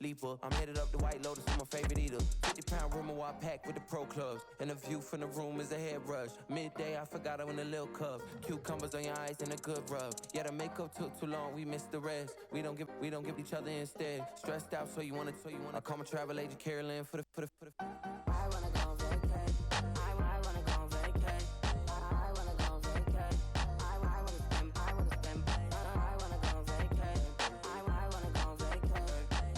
leaper. I'm headed up the White Lotus with my favorite eater. 50-pound room I packed with the pro clubs. And the view from the room is a head rush. Midday, I forgot I went a little cup. Cucumbers on your eyes and a good rub. Yeah, the makeup took too long, we missed the rest. We don't give each other instead. Stressed out, so you wanna. I call my travel agent Carolyn for the. I wanna go on vacay. I wanna go on vacay. I wanna go on vacay. I wanna spend. I wanna go on vacay. I wanna go on vacay.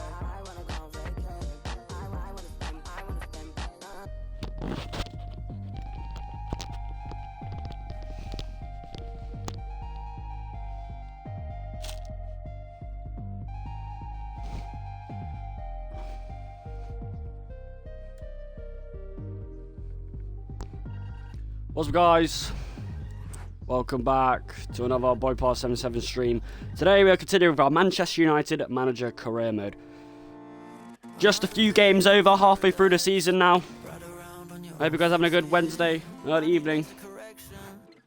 I wanna go on vacay. I wanna spend. What's up, guys? Welcome back to another Boy Pass 77 stream. Today we are continuing with our Manchester United manager career mode. Just a few games over, halfway through the season now. I hope you guys are having a good Wednesday, early evening.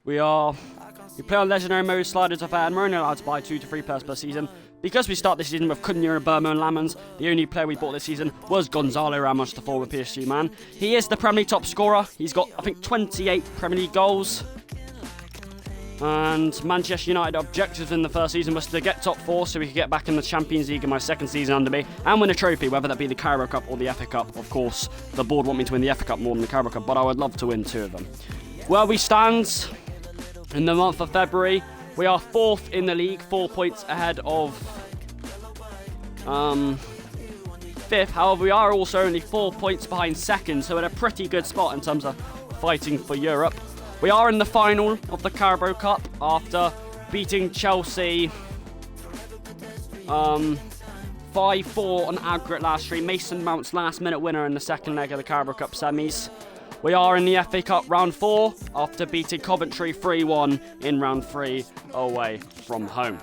We play on legendary mode, sliders of and we're only allowed to buy 2 to 3 players per season. Because we start this season with Cunha and Burma and Lamans, the only player we bought this season was Gonzalo Ramos, the former PSG man. He is the Premier League top scorer. He's got, I think, 28 Premier League goals. And Manchester United objectives in the first season was to get top 4 so we could get back in the Champions League in my second season under me and win a trophy, whether that be the Carabao Cup or the FA Cup. Of course, the board want me to win the FA Cup more than the Carabao Cup, but I would love to win 2 of them. Where we stand in the month of February, we are 4th in the league, 4 points ahead of 5th. However, we are also only 4 points behind 2nd, so in a pretty good spot in terms of fighting for Europe. We are in the final of the Carabao Cup after beating Chelsea 5-4 on aggregate last stream. Mason Mount's last minute winner in the second leg of the Carabao Cup semis. We are in the FA Cup round 4 after beating Coventry 3-1 in round 3 away from home.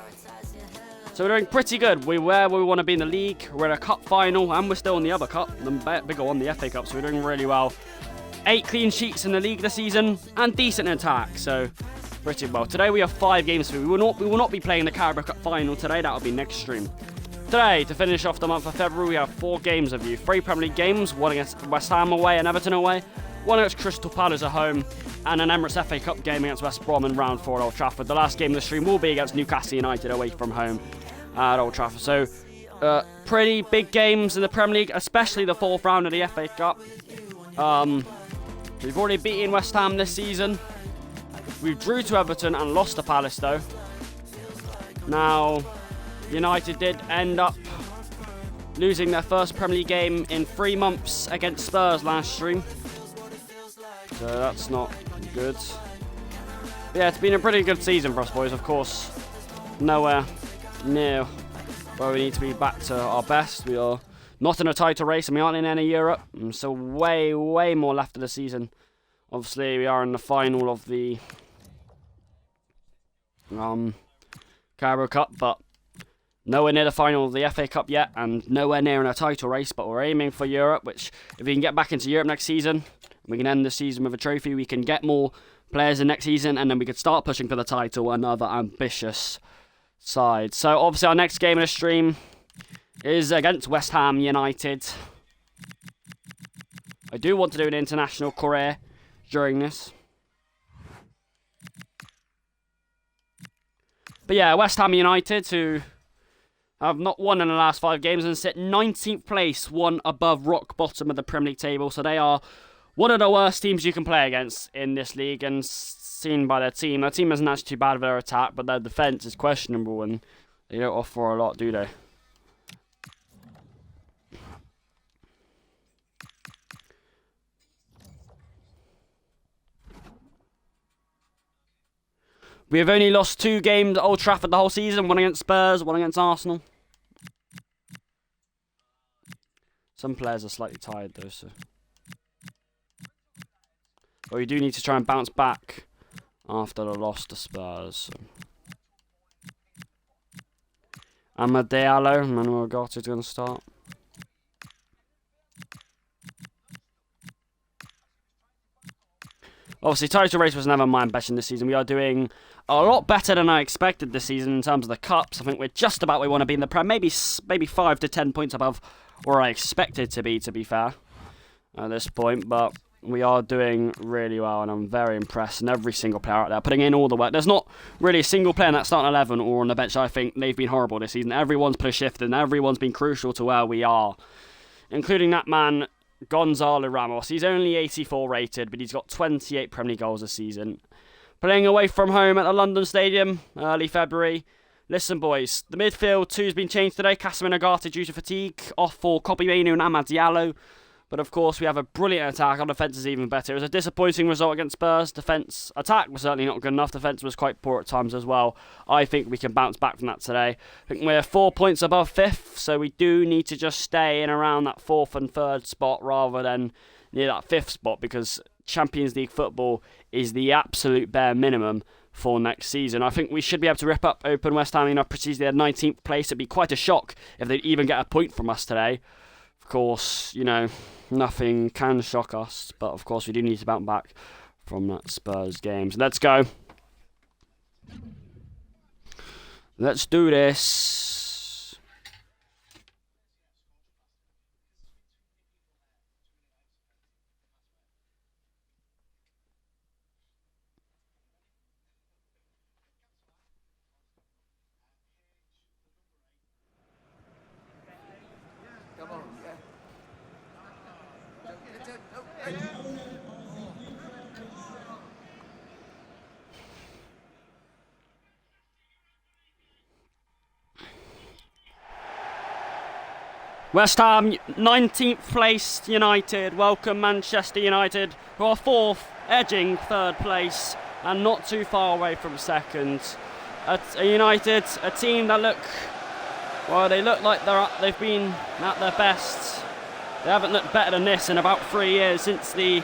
So we're doing pretty good. We're where we want to be in the league. We're in a cup final and we're still in the other cup, the bigger one, the FA Cup. So we're doing really well. 8 clean sheets in the league this season and decent in attack. So pretty well. Today we have 5 games. We will not be playing the Carabao Cup final today. That will be next stream. Today, to finish off the month of February, we have 4 games of you. 3 Premier League games, 1 against West Ham away and Everton away, 1 against Crystal Palace at home, and an Emirates FA Cup game against West Brom in round 4 at Old Trafford. The last game of the stream will be against Newcastle United away from home at Old Trafford. So, pretty big games in the Premier League, especially the 4th round of the FA Cup. We've already beaten West Ham this season. We drew to Everton and lost to Palace though. Now, United did end up losing their first Premier League game in 3 months against Spurs last stream. So that's not good. But yeah, it's been a pretty good season for us boys, of course. Nowhere near where we need to be back to our best. We are not in a title race and we aren't in any Europe. So way more left of the season. Obviously we are in the final of the Carabao Cup, but nowhere near the final of the FA Cup yet, and nowhere near in a title race, but we're aiming for Europe, which if we can get back into Europe next season, we can end the season with a trophy, we can get more players in next season, and then we could start pushing for the title, another ambitious side. So obviously our next game in the stream is against West Ham United. I do want to do an international career during this. But yeah, West Ham United, who have not won in the last 5 games and sit 19th place, one above rock bottom of the Premier League table. So they are one of the worst teams you can play against in this league, and seen by their team. Their team isn't actually too bad with their attack, but their defence is questionable and they don't offer a lot, do they? We have only lost 2 games at Old Trafford the whole season, 1 against Spurs, 1 against Arsenal. Some players are slightly tired though, so. But we do need to try and bounce back after the loss to Spurs. So. Amadeo, Manuel Ugarte is going to start. Obviously, title race was never my ambition this season. We are doing a lot better than I expected this season in terms of the cups. I think we're just about where we want to be in the Prem, maybe 5 to 10 points above where I expected to be fair, at this point. But we are doing really well, and I'm very impressed. And every single player out there putting in all the work. There's not really a single player in that starting 11 or on the bench. I think they've been horrible this season. Everyone's put a shift in. Everyone's been crucial to where we are, including that man, Gonzalo Ramos. He's only 84 rated, but he's got 28 Premier League goals this season. Playing away from home at the London Stadium, early February. Listen, boys, the midfield 2's been changed today. Casemiro Nagata due to fatigue, off for Kobbie Mainoo and Amad Diallo. But of course, we have a brilliant attack. Our defence is even better. It was a disappointing result against Spurs. Attack was certainly not good enough. Defence was quite poor at times as well. I think we can bounce back from that today. I think we're 4 points above 5th, so we do need to just stay in around that 4th and 3rd spot rather than near that 5th spot, because Champions League football is the absolute bare minimum for next season. I think we should be able to rip up open West Ham. Precision their 19th place. It'd be quite a shock if they'd even get a point from us today. Of course, nothing can shock us, but of course we do need to bounce back from that Spurs game. So let's go. Let's do this. West Ham, 19th placed United. Welcome Manchester United, who are 4th, edging 3rd place, and not too far away from 2nd. United, a team that they look like they've been at their best. They haven't looked better than this in about 3 years since the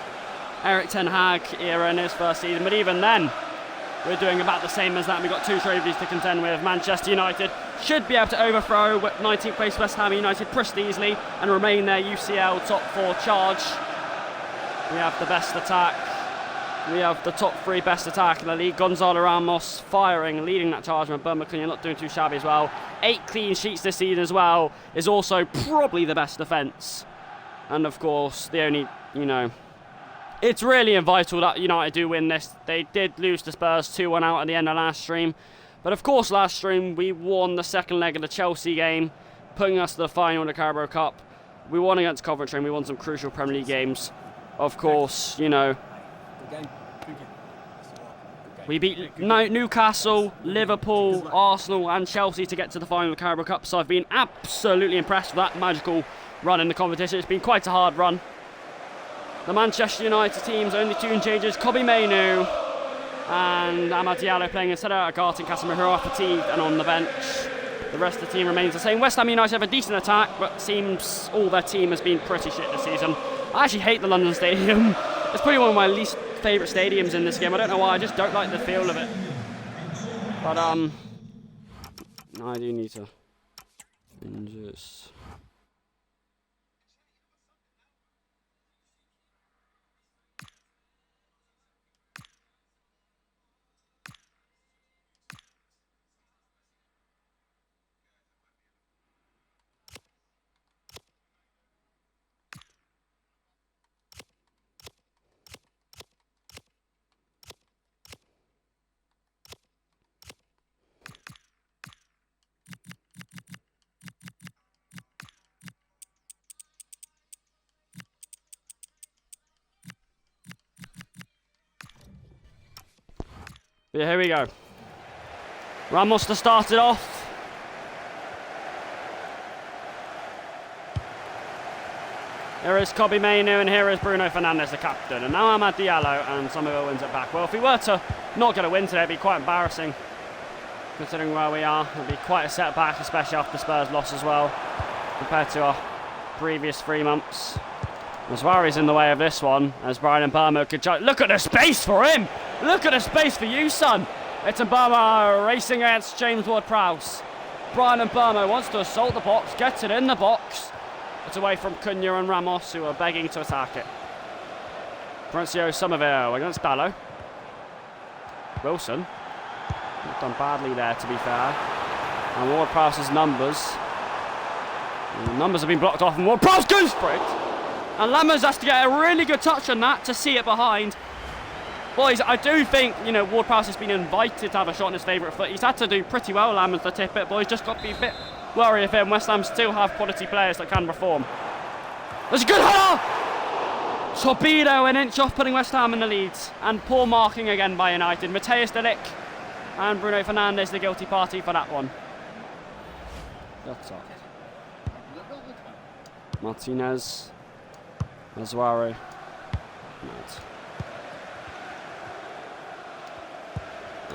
Erik ten Hag era in his first season. But even then, we're doing about the same as that. We've got 2 trophies to contend with. Manchester United should be able to overthrow 19th place West Ham United pretty easily and remain their UCL top 4 charge. We have the best attack. We have the top 3 best attack in the league. Gonzalo Ramos firing, leading that charge. And Bernard McLean not doing too shabby as well. 8 clean sheets this season as well. Is also probably the best defence. And of course, the only, it's really vital that United do win this. They did lose to Spurs 2-1 out at the end of last stream. But of course, last stream, we won the second leg of the Chelsea game, putting us to the final of the Carabao Cup. We won against Coventry and we won some crucial Premier League games. Of course, we beat Newcastle, Liverpool, Arsenal and Chelsea to get to the final of the Carabao Cup. So I've been absolutely impressed with that magical run in the competition. It's been quite a hard run. The Manchester United team's only 2 changes. Kobbie Mainoo and Amad Diallo playing instead of Agathe and Casemiro, who are fatigued and on the bench. The rest of the team remains the same. West Ham United have a decent attack, but seems all their team has been pretty shit this season. I actually hate the London Stadium. It's probably one of my least favourite stadiums in this game. I don't know why, I just don't like the feel of it. But I do need to just... Yeah, here we go. Ramos to start it off. Here is Kobbie Mainoo and here is Bruno Fernandes, the captain. And now Amad Diallo, and Somerville wins it back. Well, if we were to not get a win today, it'd be quite embarrassing. Considering where we are, it'd be quite a setback, especially after Spurs loss as well, compared to our previous 3 months. Suarez in the way of this one, as Brian Mbeumo could try. Look at the space for him! Look at the space for you, son! It's Mbeumo racing against James Ward-Prowse. Brian Mbeumo wants to assault the box, gets it in the box. It's away from Cunha and Ramos, who are begging to attack it. Francio Somerville against Dallow. Wilson. Not done badly there, to be fair. And Ward-Prowse's numbers. The numbers have been blocked off, and Ward-Prowse goes for it. And Lammers has to get a really good touch on that to see it behind. Boys, I do think, Ward-Prowse has been invited to have a shot on his favourite foot. He's had to do pretty well, Lammers, to tip it. Boys, just got to be a bit worried of him. West Ham still have quality players that can perform. There's a good header! Torpedo an inch off, putting West Ham in the lead. And poor marking again by United. Mateus de Ligt and Bruno Fernandes the guilty party for that one. That's all. Martinez. Azuari.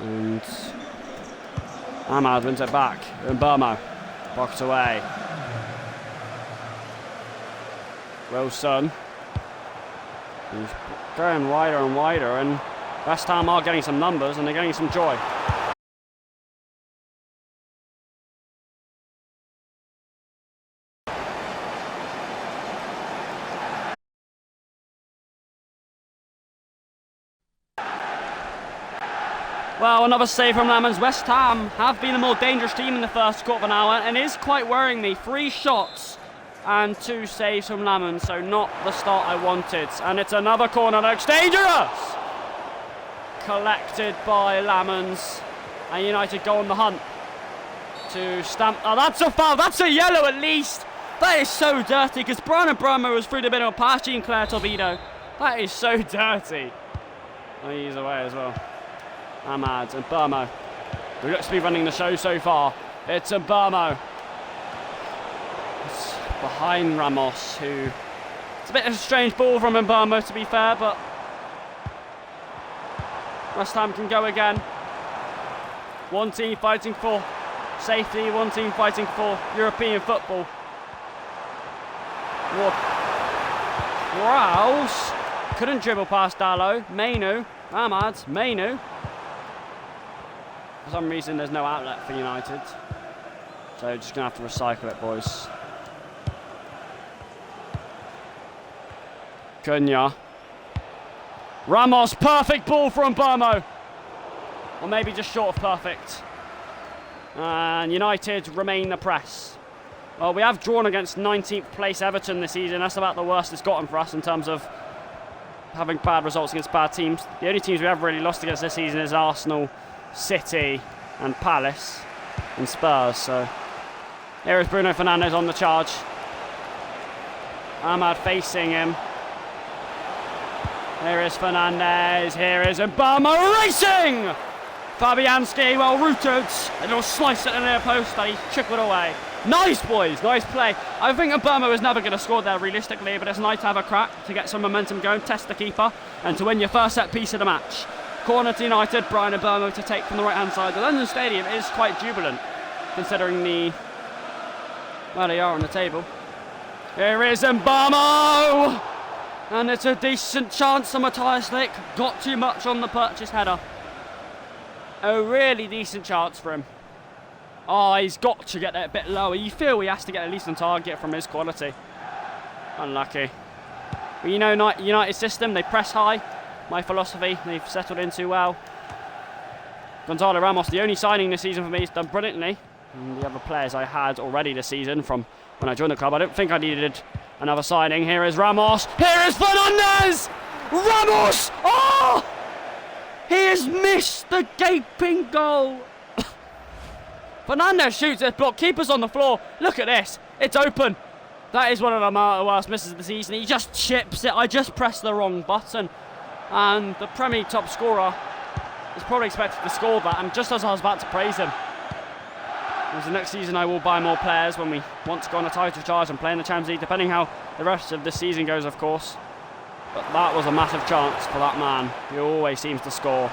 And Ahmad wins it back. Mbomo. Blocked away. Wilson. He's going wider and wider, and West Ham are getting some numbers and they're getting some joy. Well, another save from Lammers. West Ham have been the more dangerous team in the first quarter of an hour, and it is quite worrying me. 3 shots and 2 saves from Lammers, so not the start I wanted. And it's another corner, looks dangerous! Collected by Lammers, and United go on the hunt to stamp. Oh, that's a foul, that's a yellow at least! That is so dirty, because Brian Mbomo was through the middle past Jean-Claire Torpedo. That is so dirty. Oh, he's away as well. Ahmad and Mbomo, who looks to be running the show so far. It's Mbomo. It's behind Ramos, who... It's a bit of a strange ball from Mbomo, to be fair, but West Ham can go again. One team fighting for safety, one team fighting for European football. Rouse couldn't dribble past Dallow. Mainu, Ahmad, Mainu. For some reason there's no outlet for United, so just going to have to recycle it, boys. Cunha. Ramos, perfect ball from Mbomo. Or maybe just short of perfect. And United remain the press. Well, we have drawn against 19th place Everton this season. That's about the worst it's gotten for us in terms of having bad results against bad teams. The only teams we have really lost against this season is Arsenal, City and Palace and Spurs. So here is Bruno Fernandes on the charge. Ahmad facing him. Here is Fernandes, here is Mbomo racing! Fabianski well rooted. A little slice at the near post and he trickled away. Nice, boys, nice play. I think Mbomo is never going to score there realistically, but it's nice to have a crack to get some momentum going, test the keeper and to win your first set piece of the match. Corner to United, Brian Mbomo to take from the right hand side. The London Stadium is quite jubilant considering where they are on the table. Here is Mbomo! And it's a decent chance for Matthias Lick. Got too much on the purchase header. A really decent chance for him. Oh, he's got to get that a bit lower. You feel he has to get at least on target from his quality. Unlucky. But you know, United's system, they press high. My philosophy, they've settled into well. Gonzalo Ramos, the only signing this season for me, has done brilliantly. And the other players I had already this season from when I joined the club, I don't think I needed another signing. Here is Ramos. Here is Fernandes! Ramos! Oh! He has missed the gaping goal. Fernandes shoots it, block. Keeper's on the floor. Look at this. It's open. That is one of the worst misses of the season. He just chips it. I just pressed the wrong button. And the Premier League top scorer is probably expected to score that. And just as I was about to praise him, because the next season I will buy more players when we want to go on a title charge and play in the Champions League, depending how the rest of the season goes, of course. But that was a massive chance for that man. He always seems to score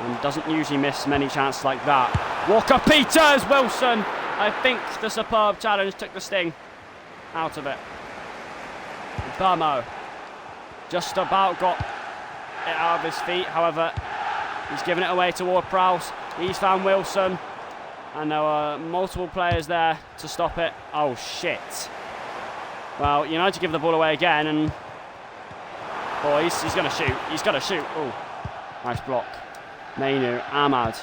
and doesn't usually miss many chances like that. Walker Peters, Wilson. I think the superb challenge took the sting out of it. Mbomo just about got it out of his feet. However, he's given it away to Ward-Prowse. He's found Wilson. And there were multiple players there to stop it. Oh, shit. Well, United give the ball away again, and boys. He's going to shoot. He's going to shoot. Oh, nice block. Manu, Ahmad.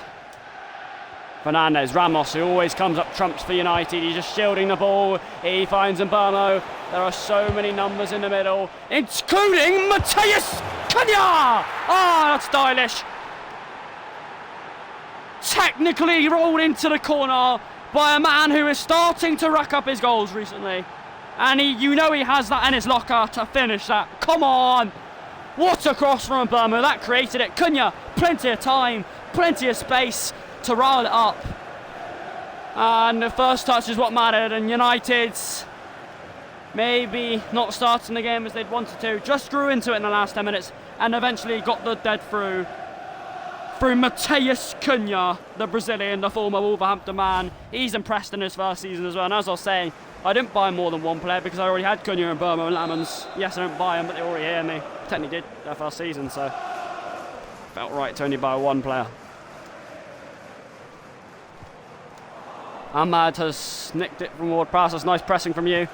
Fernandez, Ramos, who always comes up trumps for United. He's just shielding the ball. He finds Mbermo. There are so many numbers in the middle, including Matheus Cunha. Ah, that's stylish. Technically rolled into the corner by a man who is starting to rack up his goals recently. And you know he has that in his locker to finish that. Come on. What a cross from Mbermo. That created it. Cunha, plenty of time, plenty of space to roll it up. And the first touch is what mattered. And United's maybe not starting the game as they'd wanted to. Just grew into it in the last 10 minutes and eventually got the dead through Matheus Cunha, the Brazilian, the former Wolverhampton man. He's impressed in his first season as well. And as I was saying, I didn't buy more than one player because I already had Cunha and Mbermo and Lamans. Yes, I don't buy them, but they already hear me. Technically did their first season, so felt right to only buy one player. Ahmad has nicked it from Ward-Prowse. That's nice pressing from you.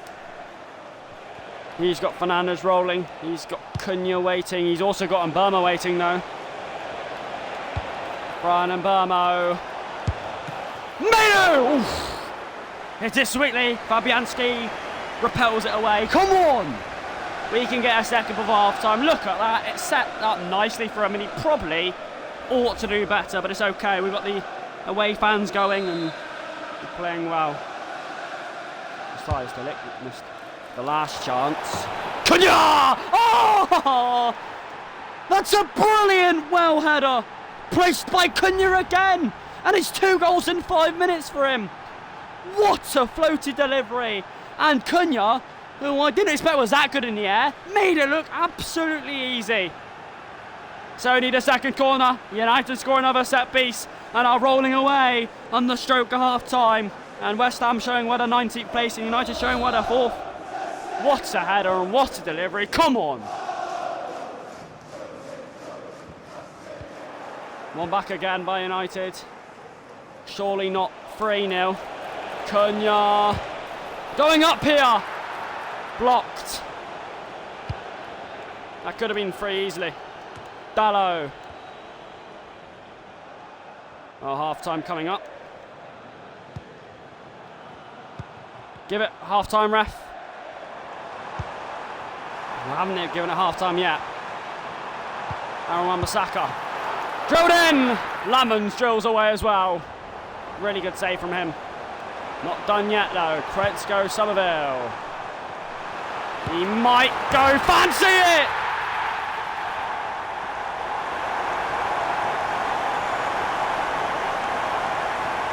He's got Fernandez rolling. He's got Cunha waiting. He's also got Mbermo waiting though. Brian Mbermo. Manu! Oof. Hit it sweetly. Fabianski repels it away. Come on! We can get a second before half time. Look at that. It's set up nicely for him, and he probably ought to do better, but it's okay. We've got the away fans going and playing well. Missed the last chance. Cunha! Oh! That's a brilliant well header. Placed by Cunha again. And it's 2 goals in 5 minutes for him. What a floaty delivery. And Cunha, who I didn't expect was that good in the air, made it look absolutely easy. So need a second corner. United score another set piece and are rolling away on the stroke of half time. And West Ham showing what a 19th place and United showing what a 4th. What a header and what a delivery. Come on. One back again by United. Surely not 3-0. Cunha going up here. Blocked. That could have been 3 easily. Dallo. Oh, half time coming up. Give it half time, ref. We haven't given it half time yet. Aaron Wan-Bissaka. Drilled in! Lamans drills away as well. Really good save from him. Not done yet though. Kretzko Somerville. He might go fancy it!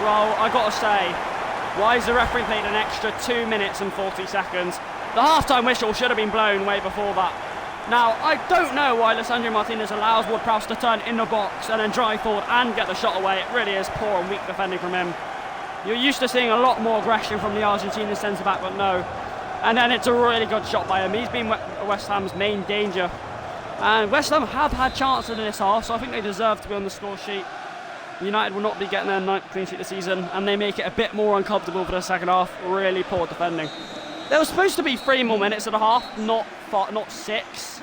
Well, I gotta say, why is the referee played an extra 2 minutes and 40 seconds? The half-time whistle should have been blown way before that. Now, I don't know why Lisandro Martinez allows Ward-Prowse to turn in the box and then drive forward and get the shot away. It really is poor and weak defending from him. You're used to seeing a lot more aggression from the Argentinian centre-back, but no. And then it's a really good shot by him. He's been West Ham's main danger. And West Ham have had chances in this half, so I think they deserve to be on the score sheet. United will not be getting their 9th clean sheet this season, and they make it a bit more uncomfortable for the second half. Really poor defending. There was supposed to be 3 more minutes of the half, not 6.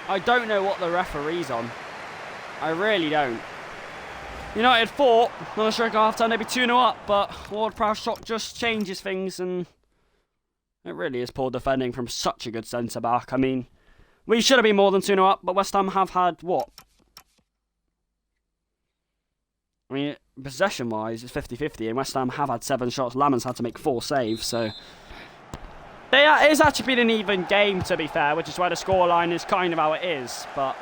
I don't know what the referee's on. I really don't. United fought on the stroke of half time, they'd be 2-0 up, but Ward-Prowse shot just changes things, and it really is poor defending from such a good centre-back. I mean, we should have been more than 2-0 up, but West Ham have had, what? I mean, possession-wise, it's 50-50, and West Ham have had 7 shots. Lamans had to make 4 saves, so it's actually been an even game, to be fair, which is why the scoreline is kind of how it is, but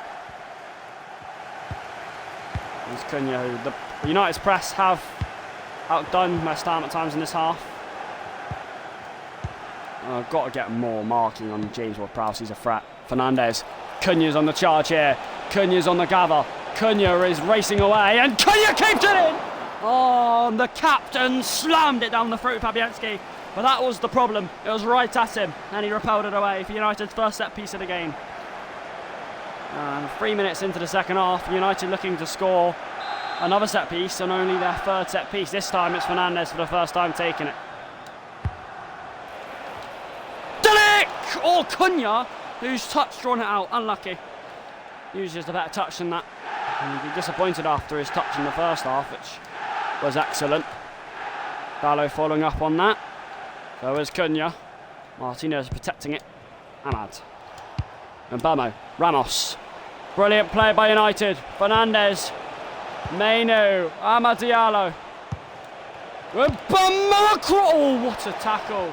it's Cunha who the United's press have outdone West Ham at times in this half. I've got to get more marking on James Ward-Prowse, he's a threat. Fernandez, Cunha's on the charge here, Cunha's on the gather, Cunha is racing away, and Cunha keeps it in! Oh, and the captain slammed it down the throat of Fabianski, but that was the problem, it was right at him, and he repelled it away for United's first set piece of the game. And 3 minutes into the second half, United looking to score another set piece, and only their third set piece. This time it's Fernandez for the first time taking it. Delic! Or Cunha, whose touch drawn it out. Unlucky. Usually just a better touch than that. And he'd be disappointed after his touch in the first half, which was excellent. Dallo following up on that. So is Cunha. Martinez protecting it. Ahmad. And Bamo. Ramos. Brilliant play by United. Fernandez. Menu. Amad Diallo. Oh, what a tackle.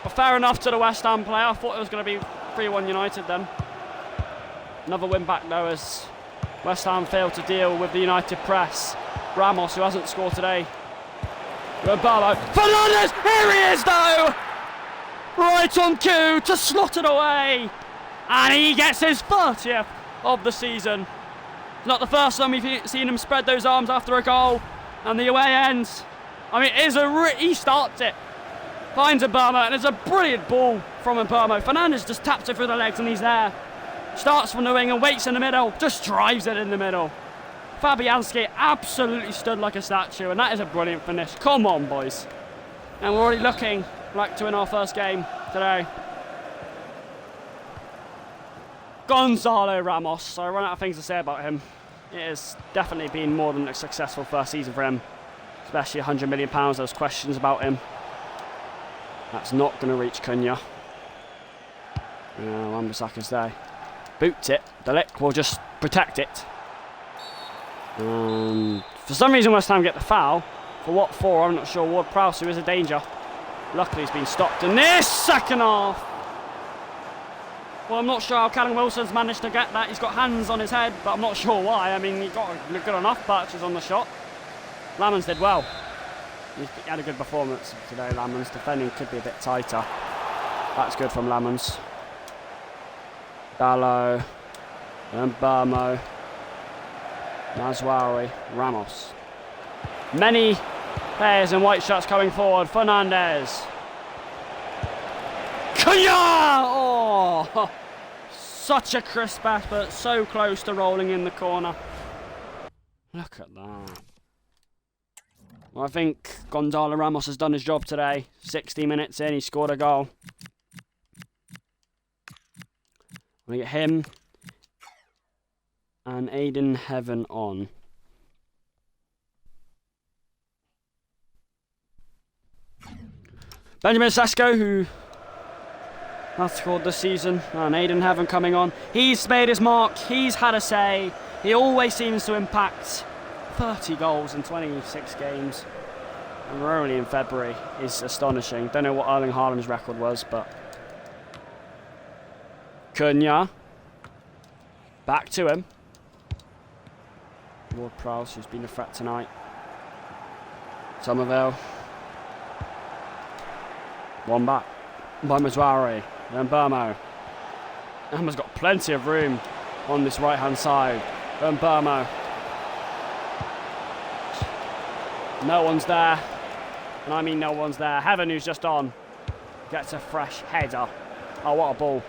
But fair enough to the West Ham player. I thought it was going to be 3-1 United then. Another win back though as West Ham failed to deal with the United press. Ramos, who hasn't scored today. Bamo. Fernandez! Here he is though! Right on cue to slot it away. And he gets his 30th of the season. It's not the first time we've seen him spread those arms after a goal. And the away ends. I mean, he starts it. Finds Mbama, and it's a brilliant ball from Mbama. Fernandez just taps it through the legs and he's there. Starts from the wing and waits in the middle. Just drives it in the middle. Fabianski absolutely stood like a statue, and that is a brilliant finish. Come on, boys. And we're already looking like to win our first game today. Gonzalo Ramos. I run out of things to say about him. It has definitely been more than a successful first season for him. Especially £100 million. There's questions about him. That's not going to reach Cunha. Wan-Bissaka's there. Boots it. Delic will just protect it. For some reason West Ham get the foul. For what for? I'm not sure. Ward-Prowse, who is a danger. Luckily he's been stopped in this second half. Well, I'm not sure how Callum Wilson's managed to get that. He's got hands on his head, but I'm not sure why. I mean, he got good enough patches on the shot. Lamans did well. He had a good performance today, Lamans. Defending could be a bit tighter. That's good from Lamans. Dallo. And Burmo. Mazraoui. Ramos. Many players in white shirts coming forward. Fernandez. Cunha! Oh! Such a crisp effort. So close to rolling in the corner. Look at that. Well, I think Gonzalo Ramos has done his job today. 60 minutes in, he scored a goal. We get him and Aiden Heaven on. Benjamin Sesko, who has scored this season, and Aiden Heaven coming on. He's made his mark, he's had a say, he always seems to impact. 30 goals in 26 games, and we're only in February, is astonishing. Don't know what Erling Haaland's record was, but Cunha, back to him. Ward-Prowse, who's been a threat tonight. Somerville. One back by Mazraoui, then Burmo. Emma's got plenty of room on this right-hand side. Then Burmo. No one's there, and I mean no one's there. Heaven, who's just on, gets a fresh header. Oh, what a ball.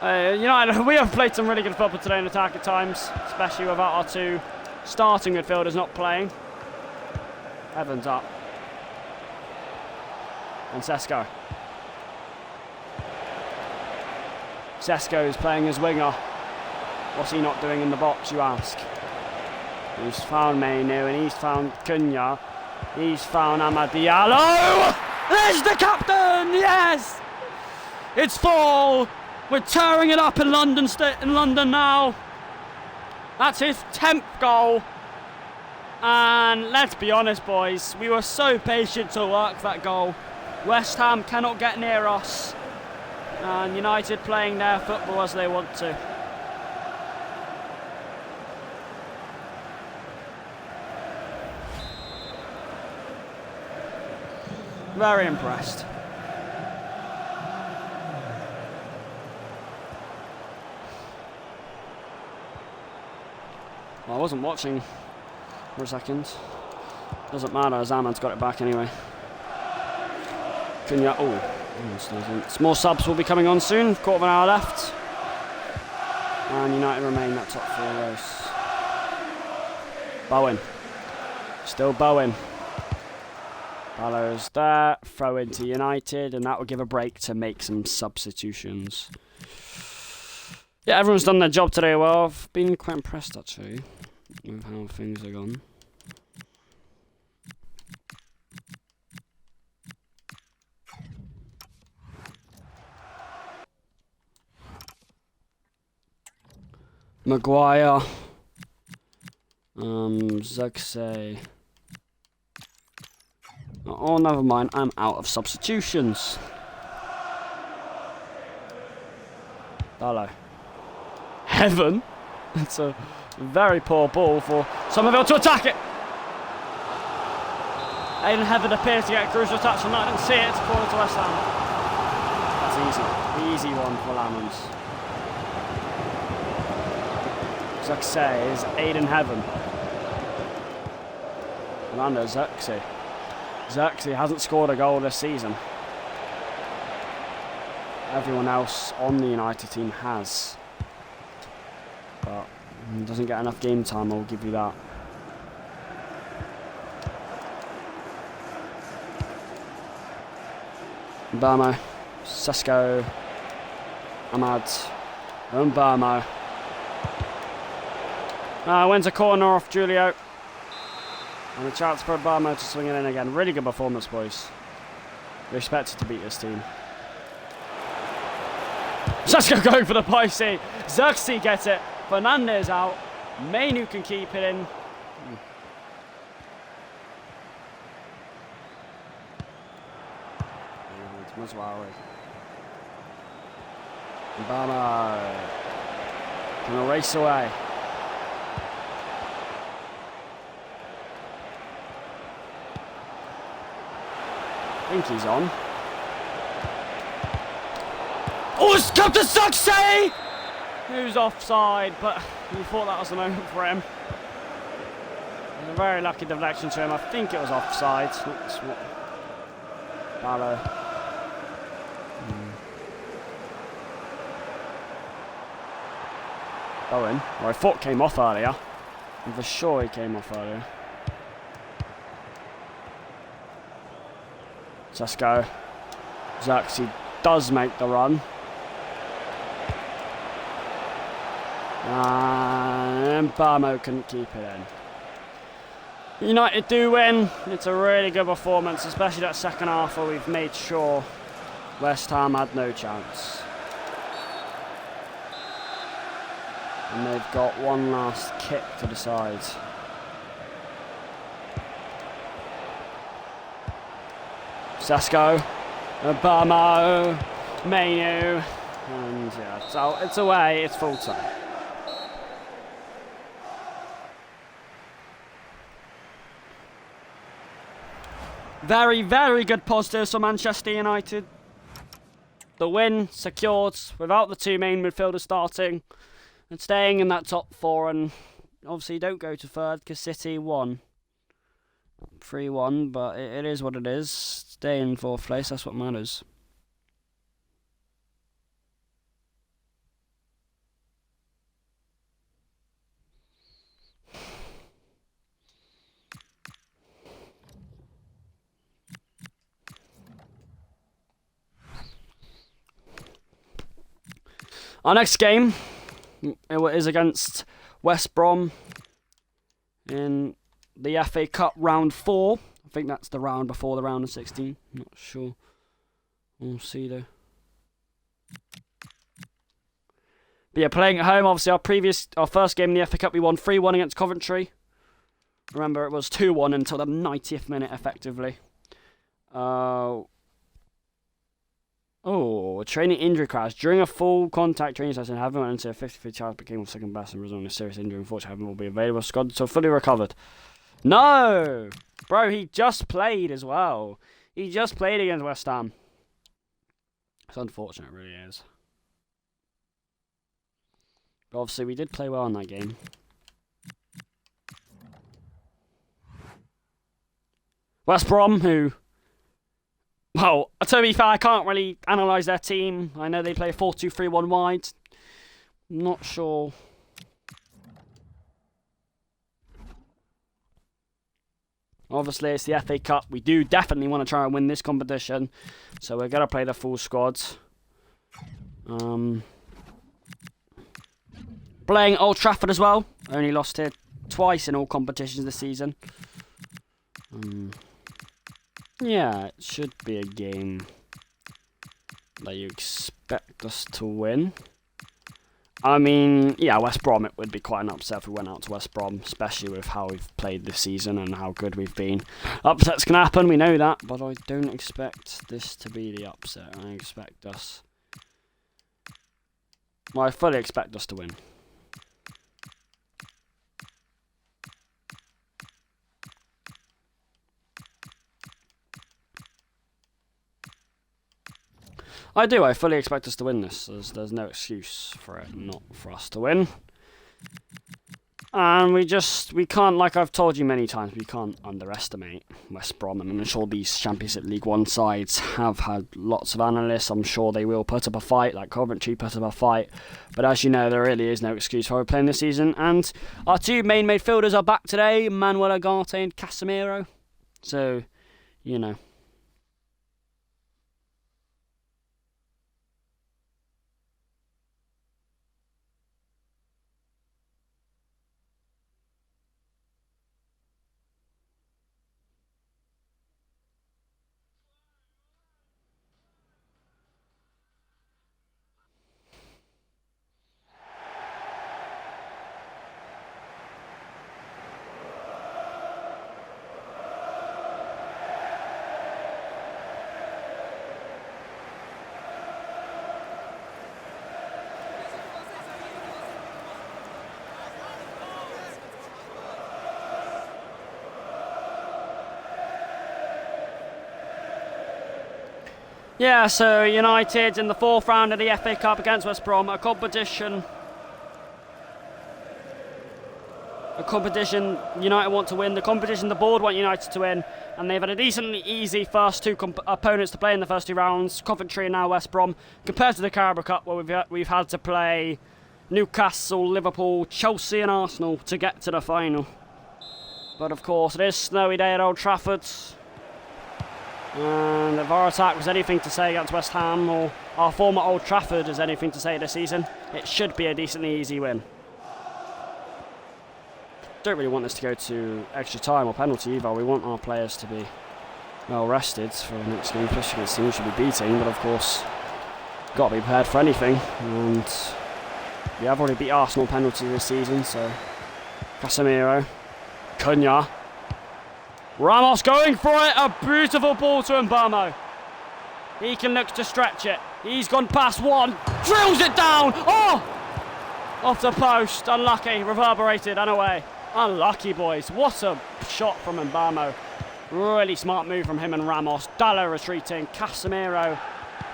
We have played some really good football today in attack at times, especially without our two starting midfielders not playing. Heaven's up. And Sesko. Sesko is playing as winger. What's he not doing in the box, you ask? He's found Menu and he's found Cunha. He's found Amad Diallo. There's the captain! Yes! It's 4. We're tearing it up in London now. That's his 10th goal. And let's be honest, boys, we were so patient to work that goal. West Ham cannot get near us. And United playing their football as they want to. Very impressed. Well, I wasn't watching for a second. Doesn't matter, as Ahmad's got it back anyway. Cunha, some more subs will be coming on soon. Quarter of an hour left. And United remain that top 4 race. Bowen. Still Bowen. Barlow's there. Throw into United, and that will give a break to make some substitutions. Yeah, everyone's done their job today well. I've been quite impressed, actually, with how things are gone. Maguire. Zugse. Oh, never mind. I'm out of substitutions. Hello. Heaven. It's a very poor ball for Somerville to attack it. Aiden Heaven appears to get a crucial touch on that. I didn't see it. It's a corner to West Ham. That's easy. Easy one for Lammons. Zuxay is Aiden Heaven. Fernando Zuxay. Zuxay hasn't scored a goal this season. Everyone else on the United team has. But doesn't get enough game time, I'll give you that. Burmo, Sesko, Ahmad, and Burmo. Wins a corner off Julio. And a chance for Burmo to swing it in again. Really good performance, boys. We expected to beat this team. Sesko going for the Pisces. Xerxes gets it. Fernandez out. Manu can keep it in. Mazwari. Burmo can race away. I think he's on. Oh, it's come to Zuxay! Who's offside, but he thought that was the moment for him. A very lucky deflection to him. I think it was offside. That's what Barlow. Owen. Well, I thought came off earlier. I'm for sure he came off earlier. Sesko. Xerxes does make the run. And Barmo couldn't keep it in. United do win. It's a really good performance, especially that second half where we've made sure West Ham had no chance. And they've got one last kick to decide. Sesko, Barmo, Manu, and yeah, so it's away, it's full time. Very, very good positives for Manchester United. The win secured without the two main midfielders starting and staying in that top four, and obviously don't go to third because City won 3-1, but it is what it is. Stay in fourth place, that's what matters. Our next game is against West Brom in the FA Cup round 4. I think that's the round before the round of 16. Not sure. We'll see though. But yeah, playing at home, obviously our first game in the FA Cup we won 3-1 against Coventry. Remember, it was 2-1 until the 90th minute effectively. A training injury crash. During a full contact training session, having went into a 50-50 chance became of second best and resulting in a serious injury. Unfortunately, Having will be available. Scott, so fully recovered. No! Bro, he just played as well. He just played against West Ham. It's unfortunate, it really is. But obviously, we did play well in that game. West Brom, who... Well, to be fair, I can't really analyse their team. I know they play 4-2-3-1 wide. I'm not sure Obviously, it's the FA Cup. We do definitely want to try and win this competition. So we're going to play the full squad. Playing Old Trafford as well. Only lost here twice in all competitions this season. Yeah, it should be a game that you expect us to win. I mean, yeah, West Brom, it would be quite an upset if we went out to West Brom, especially with how we've played this season and how good we've been. Upsets can happen, we know that, but I don't expect this to be the upset. I expect us... Well, I fully expect us to win. I fully expect us to win this. There's no excuse for it not for us to win. And we can't, like I've told you many times, we can't underestimate West Brom. And I'm sure these Championship League One sides have had lots of analysts. I'm sure they will put up a fight, like Coventry put up a fight. But as you know, there really is no excuse for how we're playing this season. And our two main midfielders are back today, Manuel Ugarte and Casemiro. So, you know. Yeah, so United in the fourth round of the FA Cup against West Brom, a competition United want to win, the competition the board want United to win, and they've had a decently easy first two opponents to play in the first two rounds, Coventry and now West Brom, compared to the Carabao Cup where we've had to play Newcastle, Liverpool, Chelsea and Arsenal to get to the final. But of course, it is snowy day at Old Trafford. And if our attack was anything to say against West Ham, or our former Old Trafford is anything to say this season, it should be a decently easy win. Don't really want this to go to extra time or penalty either. We want our players to be well rested for the next game, especially against teams we should be beating. But of course, got to be prepared for anything. And we have already beat Arsenal penalty this season, so Casemiro, Cunha. Ramos going for it, a beautiful ball to Mbamo. He can look to stretch it. He's gone past one, drills it down. Oh! Off the post, unlucky, reverberated and away. Unlucky, boys. What a shot from Mbamo. Really smart move from him and Ramos. Dallo retreating, Casemiro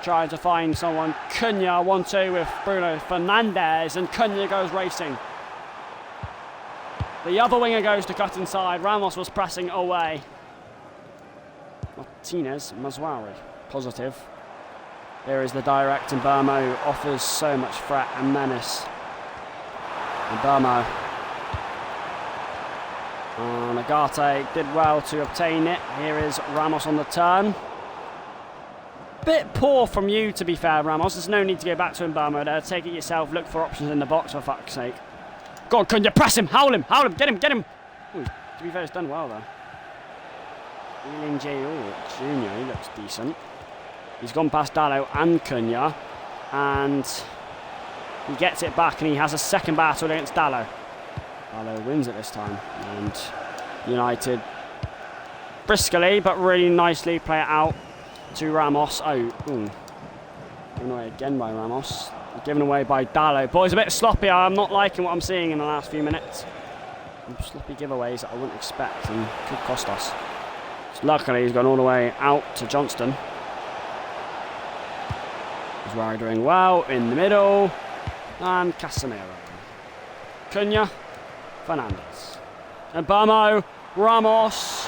trying to find someone. Cunha 1-2 with Bruno Fernandes, and Cunha goes racing. The other winger goes to cut inside. Ramos was pressing away. Martinez, Mazwari, positive. There is the direct, and Mbamo offers so much threat and menace. Mbamo. And Ugarte did well to obtain it. Here is Ramos on the turn. Bit poor from you, to be fair, Ramos. There's no need to go back to Mbamo there. Take it yourself. Look for options in the box, for fuck's sake. Go on, Cunha, press him, howl him, get him. Ooh, to be fair, it's done well there. Ealing Jr., he looks decent. He's gone past Dallo and Cunha, and he gets it back, and he has a second battle against Dallo. Dallo wins it this time, and United briskly but really nicely play it out to Ramos. Given away again by Ramos. Given away by Dallo. Boys, a bit sloppy. I'm not liking what I'm seeing in the last few minutes. Some sloppy giveaways that I wouldn't expect and could cost us. So luckily, he's gone all the way out to Johnston. Mazwari doing well in the middle. And Casemiro. Cunha. Fernandes. Mbamo. Ramos.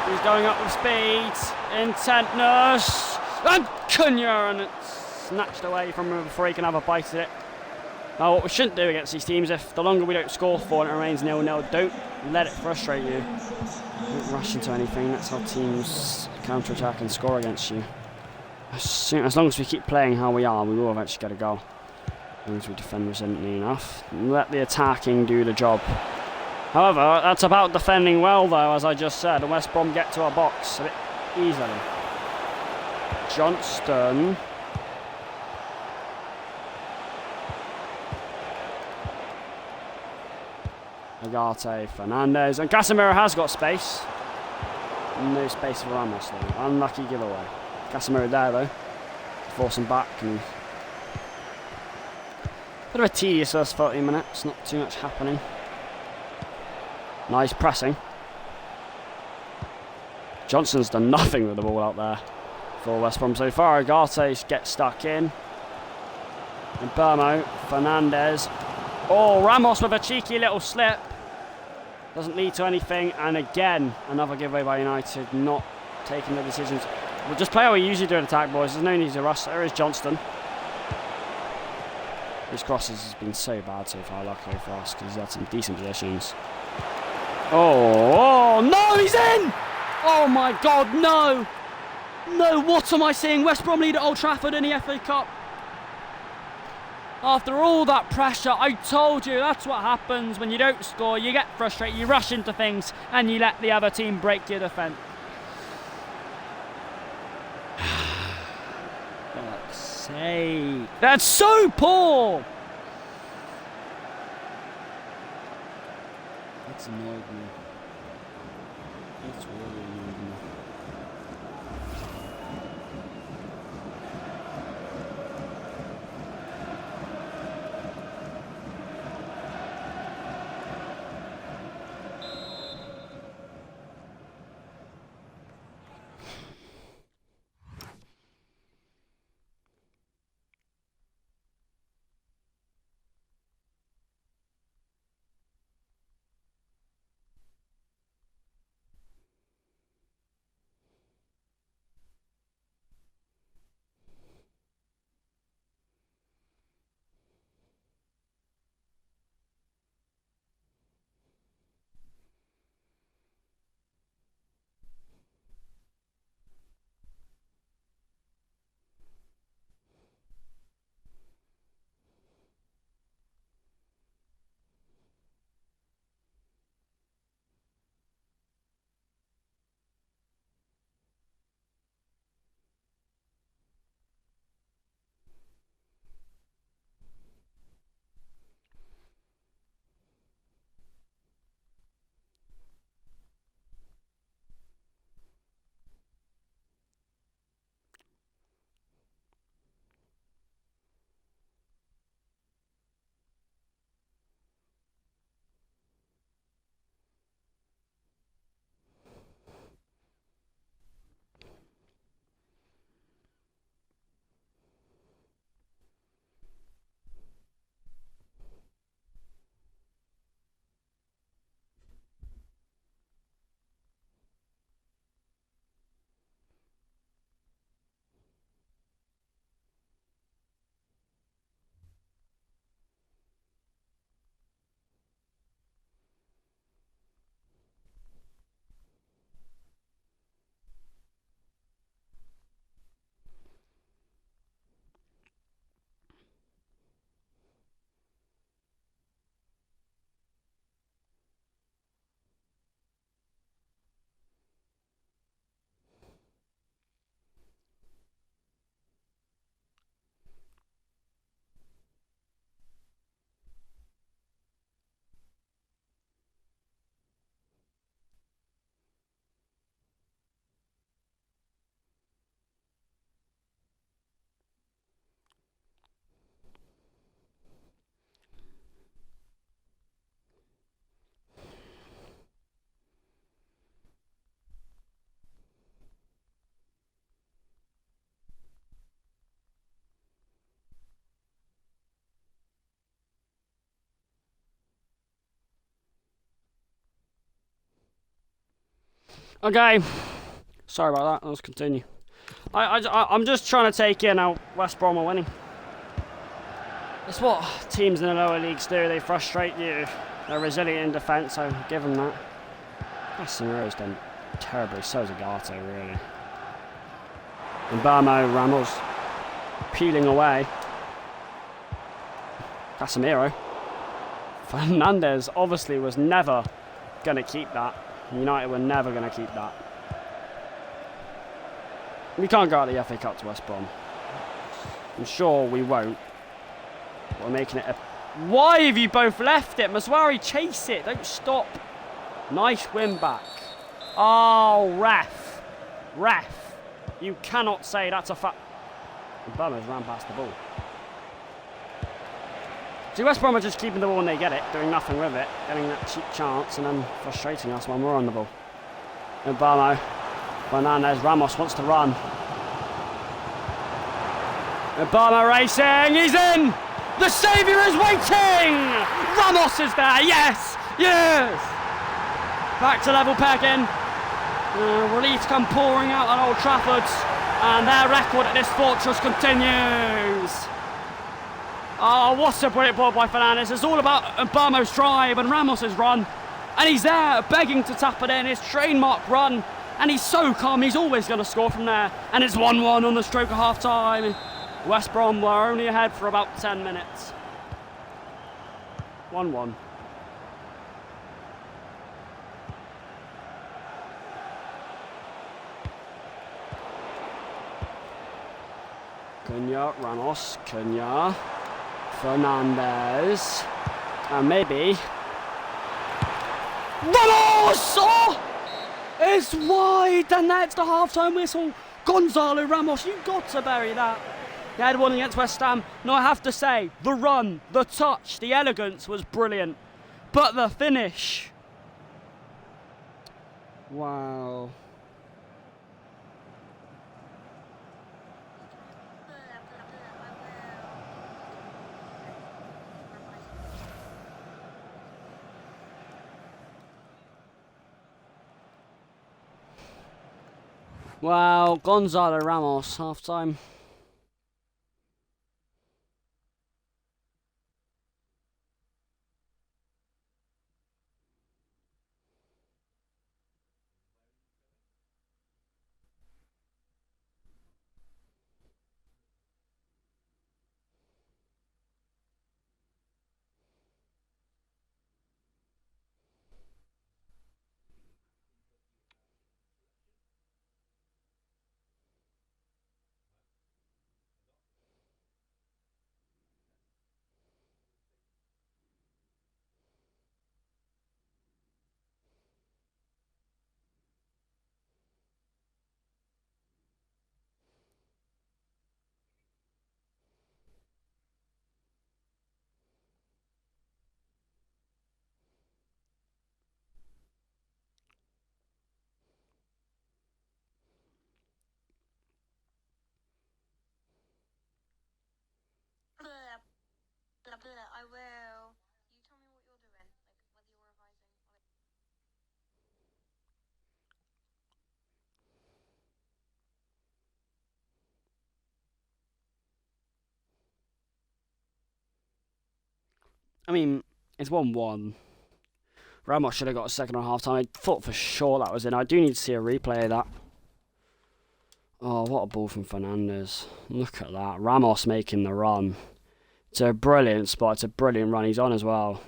He's going up with speed. Intentness. And Cunha. And it's snatched away from him before he can have a bite at it. Now, what we shouldn't do against these teams, if the longer we don't score for and it remains 0-0, don't let it frustrate you. Don't rush into anything. That's how teams counter-attack and score against you. As long as we keep playing how we are, we will eventually get a goal. As long as we defend resiliently enough. Let the attacking do the job. However, that's about defending well, though, as I just said. And West Brom get to our box a bit easily. Johnston. Agate, Fernandez, and Casemiro has got space. No space for Ramos though. Unlucky giveaway. Casemiro there though. Force him back. And bit of a tedious first 30 minutes, not too much happening. Nice pressing. Johnson's done nothing with the ball out there for West Brom so far. Agate gets stuck in. And Burmo, Fernandez. Oh, Ramos with a cheeky little slip. Doesn't lead to anything, and again, another giveaway by United, not taking the decisions. We'll just play how we usually do in attack, boys. There's no need to rush. There is Johnston. His crosses has been so bad so far, luckily for us, because he's had some decent positions. Oh, no, he's in! Oh my God, no! No, what am I seeing? West Brom lead at Old Trafford in the FA Cup. After all that pressure, I told you that's what happens when you don't score. You get frustrated, you rush into things, and you let the other team break your defence. Fuck's sake. That's so poor! That's annoyed me. That's really annoyed me. Okay, sorry about that. Let's continue. I'm just trying to take in how West Brom are winning. It's what teams in the lower leagues do. They frustrate you. They're resilient in defence, so give them that. Casemiro's done terribly. So is Agate, really. And Barmo, Ramos peeling away. Casemiro. Fernandes obviously was never going to keep that. United were never going to keep that. We can't go out of the FA Cup to West Brom. I'm sure we won't. We're making it a... Why have you both left it? Maswari, chase it. Don't stop. Nice win back. Oh, ref. Ref. You cannot say that's a fact. Burma's ran past the ball. See, West Brom are just keeping the ball when they get it, doing nothing with it, getting that cheap chance and then frustrating us when we're on the ball. And Barmo, Fernandes, Ramos wants to run. And Barmo racing, he's in! The saviour is waiting! Ramos is there, yes! Yes! Back to level pegging. Relief come pouring out at Old Trafford. And their record at this fortress continues. Oh, what a brilliant ball by Fernandes. It's all about Barmo's drive and Ramos's run. And he's there, begging to tap it in, his trademark run. And he's so calm, he's always going to score from there. And it's 1-1 on the stroke of half-time. West Brom were only ahead for about 10 minutes. 1-1. Cunha, Ramos, Cunha, Fernandes, and maybe Ramos! Oh! It's wide, and that's the half-time whistle. Gonzalo Ramos, you've got to bury that. He had one against West Ham. No, I have to say, the run, the touch, the elegance was brilliant. But the finish... Wow. Wow, Gonzalo Ramos, half-time. I will. You tell me what you're doing, like whether you're revising. I mean, it's 1-1. Ramos should have got a second on half-time. I thought for sure that was in. I do need to see a replay of that. Oh, what a ball from Fernandes. Look at that. Ramos making the run. It's a brilliant spot. It's a brilliant run. He's on as well.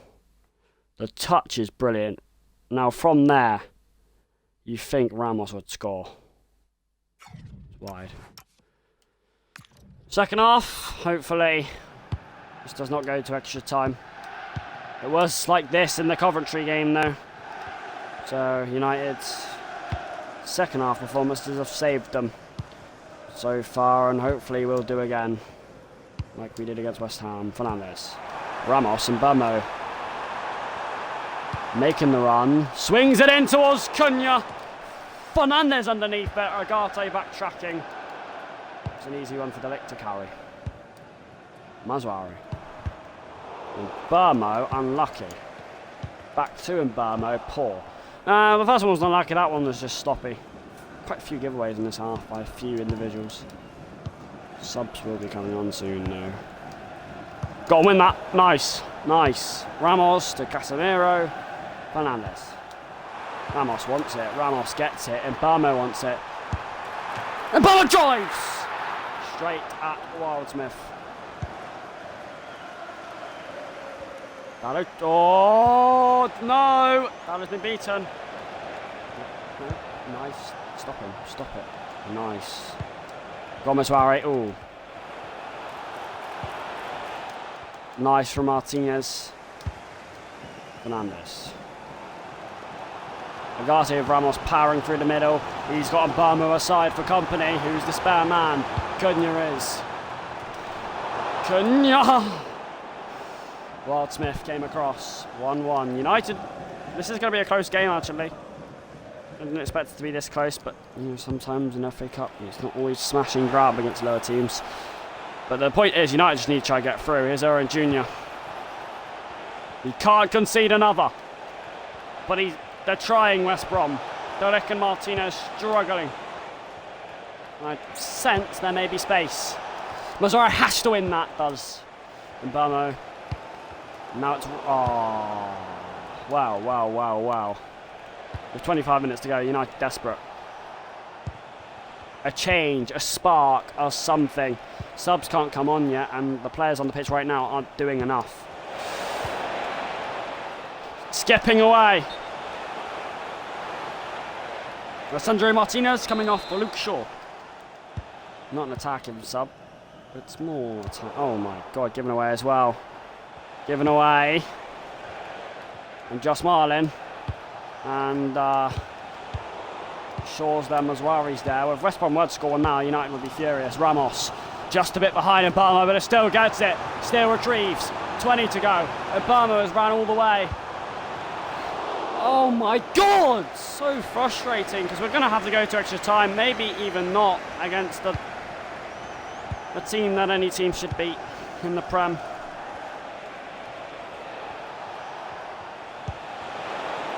The touch is brilliant. Now, from there, you think Ramos would score. It's wide. Second half, hopefully, this does not go to extra time. It was like this in the Coventry game, though. So, United's second half performances have saved them so far, and hopefully we'll do again, like we did against West Ham. Fernandes, Ramos and Burmo making the run, swings it in towards Cunha. Fernandes underneath, but Agate backtracking. It's an easy one for the Ligt to carry. Maswari. And Burmo, unlucky. Back to and Burmo, poor. The first one was unlucky, that one was just sloppy. Quite a few giveaways in this half by a few individuals. Subs will be coming on soon, though. Got to win that. Nice. Nice. Ramos to Casemiro. Fernandes. Ramos wants it. Ramos gets it. And Mbamo wants it. And Mbamo drives! Straight at Wildsmith. Oh, no! That has been beaten. No, nice. Stop him. Stop it. Nice. Gomez Wari. Ooh. Nice from Martinez. Fernandes. Agate of Ramos powering through the middle. He's got Mbamo aside for company. Who's the spare man? Cunha is. Cunha! Wildsmith came across. 1-1. United. This is going to be a close game, actually. I didn't expect it to be this close, but you know, sometimes in FA Cup, it's not always smash and grab against lower teams. But the point is, United just need to try to get through. Here's Owen Jr. He can't concede another. But they're trying, West Brom. Delic and Martinez struggling. I sense there may be space. Mazzara has to win that, does. Mbamo. Now it's... Oh. Wow, wow, wow, wow. With 25 minutes to go, United desperate. A change, a spark, or something. Subs can't come on yet, and the players on the pitch right now aren't doing enough. Skipping away. Alessandro Martinez coming off for Luke Shaw. Not an attacking sub. It's more... Oh my god, given away as well. Given away. And Josh Marlin. And Shaw's there, Mazwari's there. With West Brom were to score now, United would be furious. Ramos just a bit behind Mbamo, but it still gets it. Still retrieves. 20 to go. Mbamo has ran all the way. Oh my god! So frustrating, because we're going to have to go to extra time. Maybe even not against the team that any team should beat in the Prem.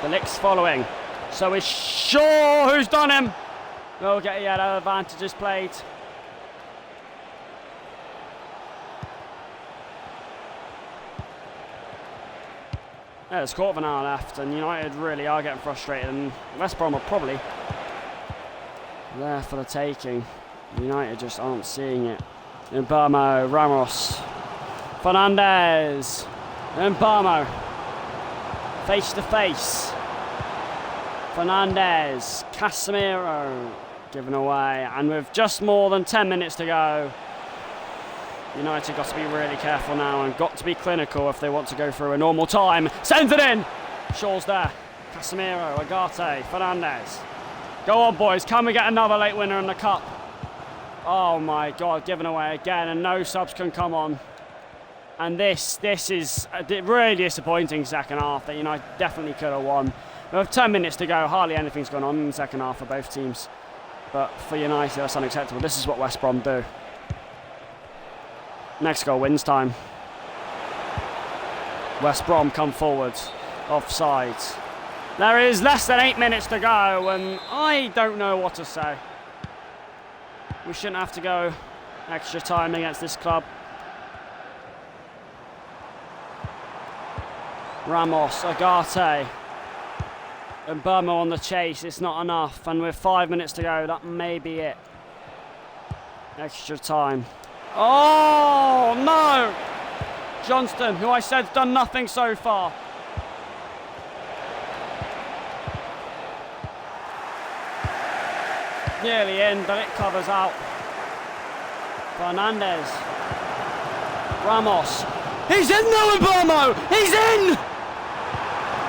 The Lick's following. So is Shaw, who's done him. We'll get yellow advantages played. There's a quarter of an hour left, and United really are getting frustrated, and West Brom are probably there for the taking. United just aren't seeing it. Mbamo, Ramos, Fernandes, Mbamo, face to face. Fernandes, Casemiro, given away, and with just more than 10 minutes to go, United got to be really careful now and got to be clinical if they want to go through a normal time. Sends it in! Shaw's there. Casemiro, Agate, Fernandes. Go on, boys. Can we get another late winner in the cup? Oh my god, given away again, and no subs can come on. And this is a really disappointing second half that United definitely could have won. With 10 minutes to go, hardly anything's gone on in the second half for both teams. But for United, that's unacceptable. This is what West Brom do. Next goal wins time. West Brom come forwards. Offside. There is less than 8 minutes to go, and I don't know what to say. We shouldn't have to go extra time against this club. Ramos, Agate, and Mbamo on the chase. It's not enough, and with 5 minutes to go, that may be it. Extra time. Oh no! Johnston, who I said's done nothing so far. Nearly in, but it covers out. Fernandes. Ramos. He's in though, Mbamo! He's in!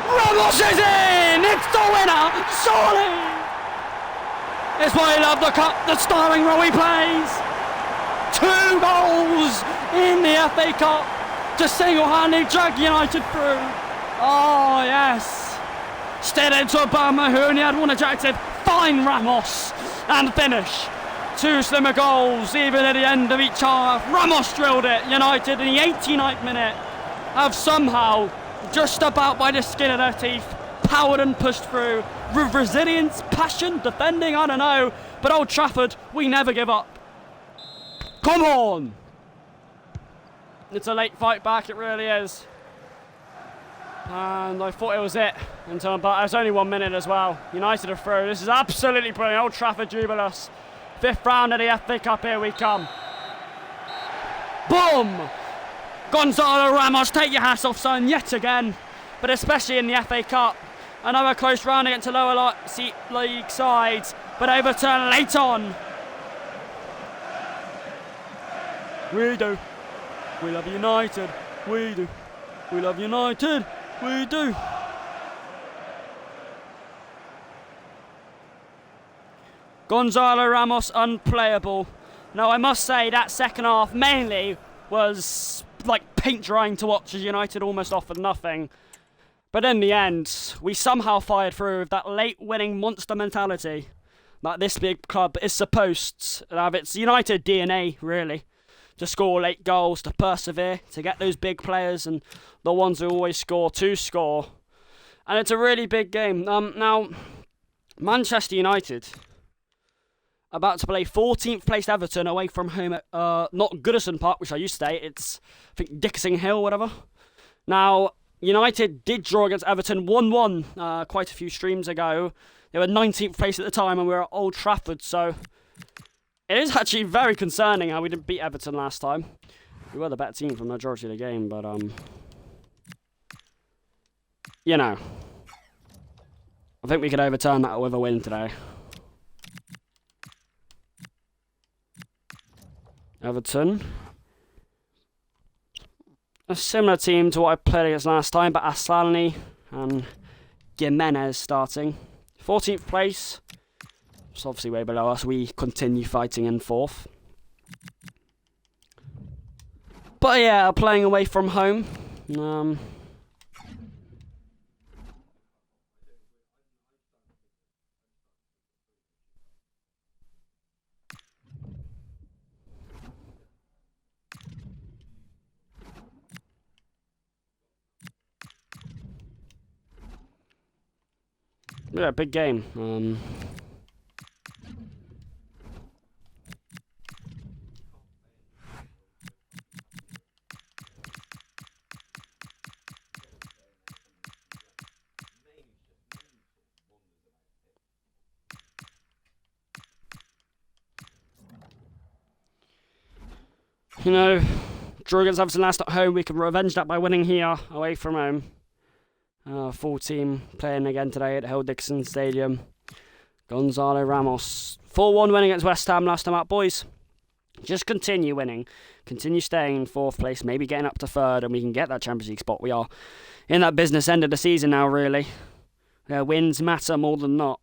Ramos is in! It's the winner! Surely! It's why I love the cup, the starring role he plays! 2 goals in the FA Cup to single-handedly drag United through. Oh yes! Stead into Obama, who only had one objective. Find Ramos and finish. 2 slimmer goals, even at the end of each half. Ramos drilled it. United in the 89th minute have somehow, just about by the skin of their teeth, powered and pushed through with resilience, passion, defending, I don't know. But Old Trafford, we never give up. Come on! It's a late fight back, it really is. And I thought it was it, but it's only 1 minute as well. United are through. This is absolutely brilliant. Old Trafford Jubilus. 5th round of the FA Cup, here we come. Boom! Gonzalo Ramos, take your hats off, son, yet again. But especially in the FA Cup. Another close round against a lower league sides, but overturned late on. We do. We love United. We do. We love United. We do. Gonzalo Ramos unplayable. Now I must say that second half mainly was like paint drying to watch as United almost offered nothing. But in the end, we somehow fired through with that late winning monster mentality that this big club is supposed to have. Its United DNA, really. To score late goals, to persevere, to get those big players and the ones who always score to score. And it's a really big game. Now, Manchester United about to play 14th placed Everton away from home at not Goodison Park, which I used to say. It's, I think, Dickinson Hill, whatever. Now, United did draw against Everton 1-1 quite a few streams ago. They were 19th place at the time and we were at Old Trafford, so it is actually very concerning how we didn't beat Everton last time. We were the better team for the majority of the game, but you know, I think we could overturn that with a win today. Everton. A similar team to what I played against last time, but Asllani and Jimenez starting. 14th place. It's obviously way below us. We continue fighting in 4th. But yeah, playing away from home. Yeah, big game. You know, draw against Everton last at home. We can revenge that by winning here away from home. Full team playing again today at Hill Dixon Stadium. Gonzalo Ramos. 4-1 win against West Ham last time out, boys. Just continue winning. Continue staying in 4th place, maybe getting up to 3rd, and we can get that Champions League spot. We are in that business end of the season now, really. Wins matter more than not.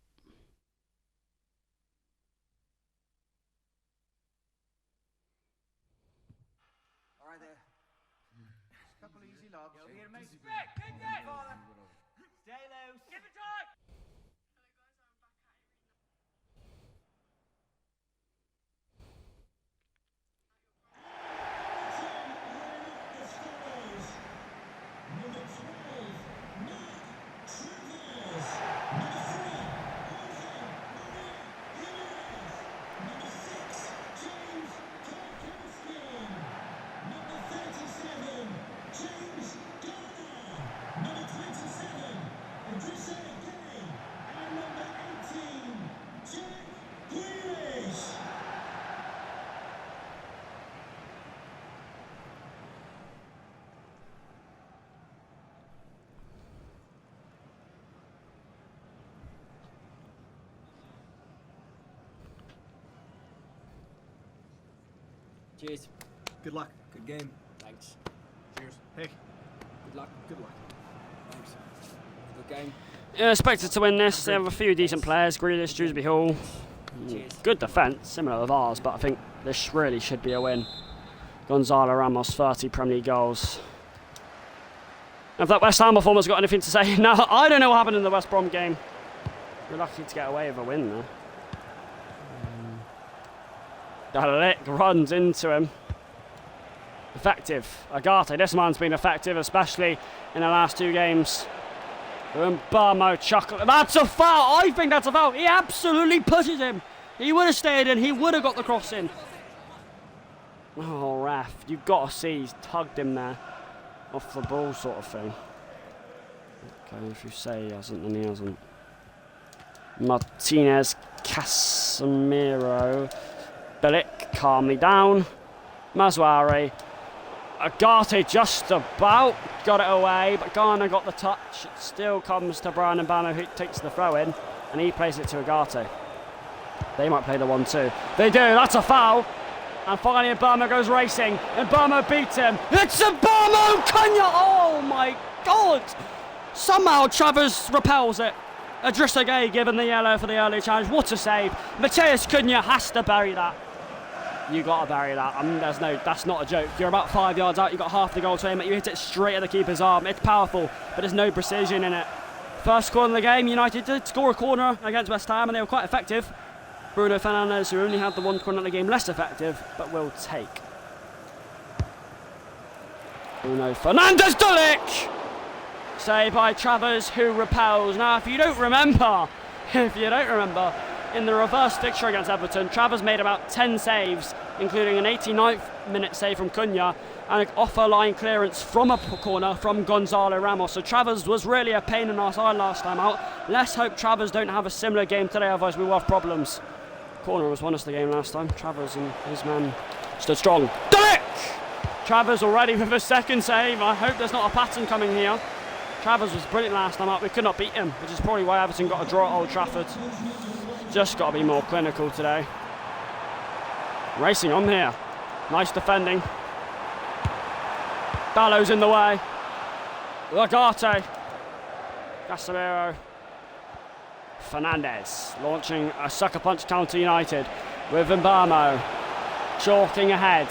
Cheers. Good luck. Good game. Thanks. Cheers. Hey. Good luck. Good luck. Thanks. Good game. Yeah, expected to win this. They have a few decent players. Grealish, Dewsbury Hall. Cheers. Good defence, similar with ours, but I think this really should be a win. Gonzalo Ramos, 30 Premier League goals. If that West Ham performance got anything to say, no, I don't know what happened in the West Brom game. We're lucky to get away with a win there. Dalic runs into him. Effective. Agate, this man's been effective, especially in the last 2 games. Mbamo chocolate. That's a foul! I think that's a foul. He absolutely pushes him. He would have stayed in. He would have got the cross in. Oh, ref. You've got to see he's tugged him there off the ball sort of thing. Okay, if you say he hasn't, then he hasn't. Martinez, Casemiro, Bilic calmly down. Mazwari, Agate just about got it away, but Garner got the touch. It still comes to Brian Mbama, who takes the throw in, and he plays it to Agate. They might play the 1-2. They do, that's a foul. And finally Mbama goes racing, and Mbama beats him. It's Mbama Cunha! Oh my God! Somehow Travers repels it. Idrissa Gueye given the yellow for the early challenge. What a save. Mateus Cunha has to bury that. You got to bury that. I mean, that's not a joke. You're about 5 yards out, you got half the goal to aim at, you hit it straight at the keeper's arm. It's powerful, but there's no precision in it. First corner of the game, United did score a corner against West Ham, and they were quite effective. Bruno Fernandes, who only had the one corner of the game, less effective, but will take. Bruno Fernandes, Dulic! Saved by Travers, who repels. Now, if you don't remember, in the reverse fixture against Everton, Travers made about 10 saves, including an 89th minute save from Cunha and an off-line clearance from a corner from Gonzalo Ramos. So Travers was really a pain in our side last time out. Let's hope Travers don't have a similar game today, otherwise we will have problems. Corner was won us the game last time. Travers and his man stood strong. Dulic! Travers already with a second save. I hope there's not a pattern coming here. Travers was brilliant last time out. We could not beat him, which is probably why Everton got a draw at Old Trafford. Just got to be more clinical today. Racing on here. Nice defending. Dallow's in the way. Lagate. Casemiro. Fernandes launching a sucker punch counter United with Mbamo chalking ahead.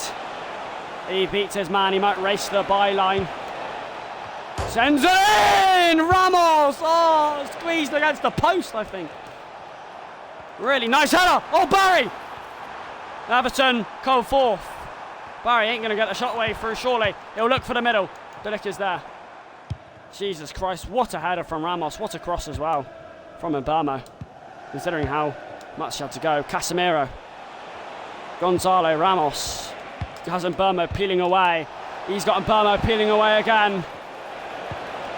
He beats his man. He might race the byline. Sends it in! Ramos! Oh, squeezed against the post, I think. Really nice header! Oh, Barry! Everton go fourth. Barry ain't going to get the shot away through, surely. He'll look for the middle. Dulic is there. Jesus Christ, what a header from Ramos. What a cross as well from Mbamo, considering how much he had to go. Casemiro. Gonzalo Ramos. Has Mbamo peeling away. He's got Mbamo peeling away again.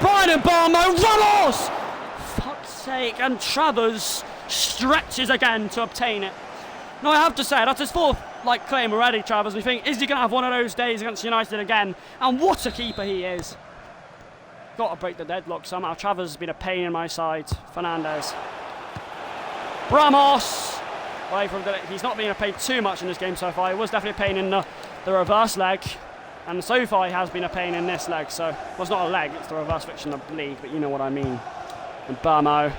Brian Mbamo, Ramos! Fuck's sake, and Travers stretches again to obtain it. Now I have to say, that's his fourth claim already, Travers. We think, is he going to have one of those days against United again? And what a keeper he is. Got to break the deadlock somehow. Travers has been a pain in my side. Fernandes. Ramos! Away from Dulic. He's not been a pain too much in this game so far. He was definitely a pain in the reverse leg. And so far he has been a pain in this leg. So, well, it's not a leg, it's the reverse fiction of the league, but you know what I mean. Mbamo.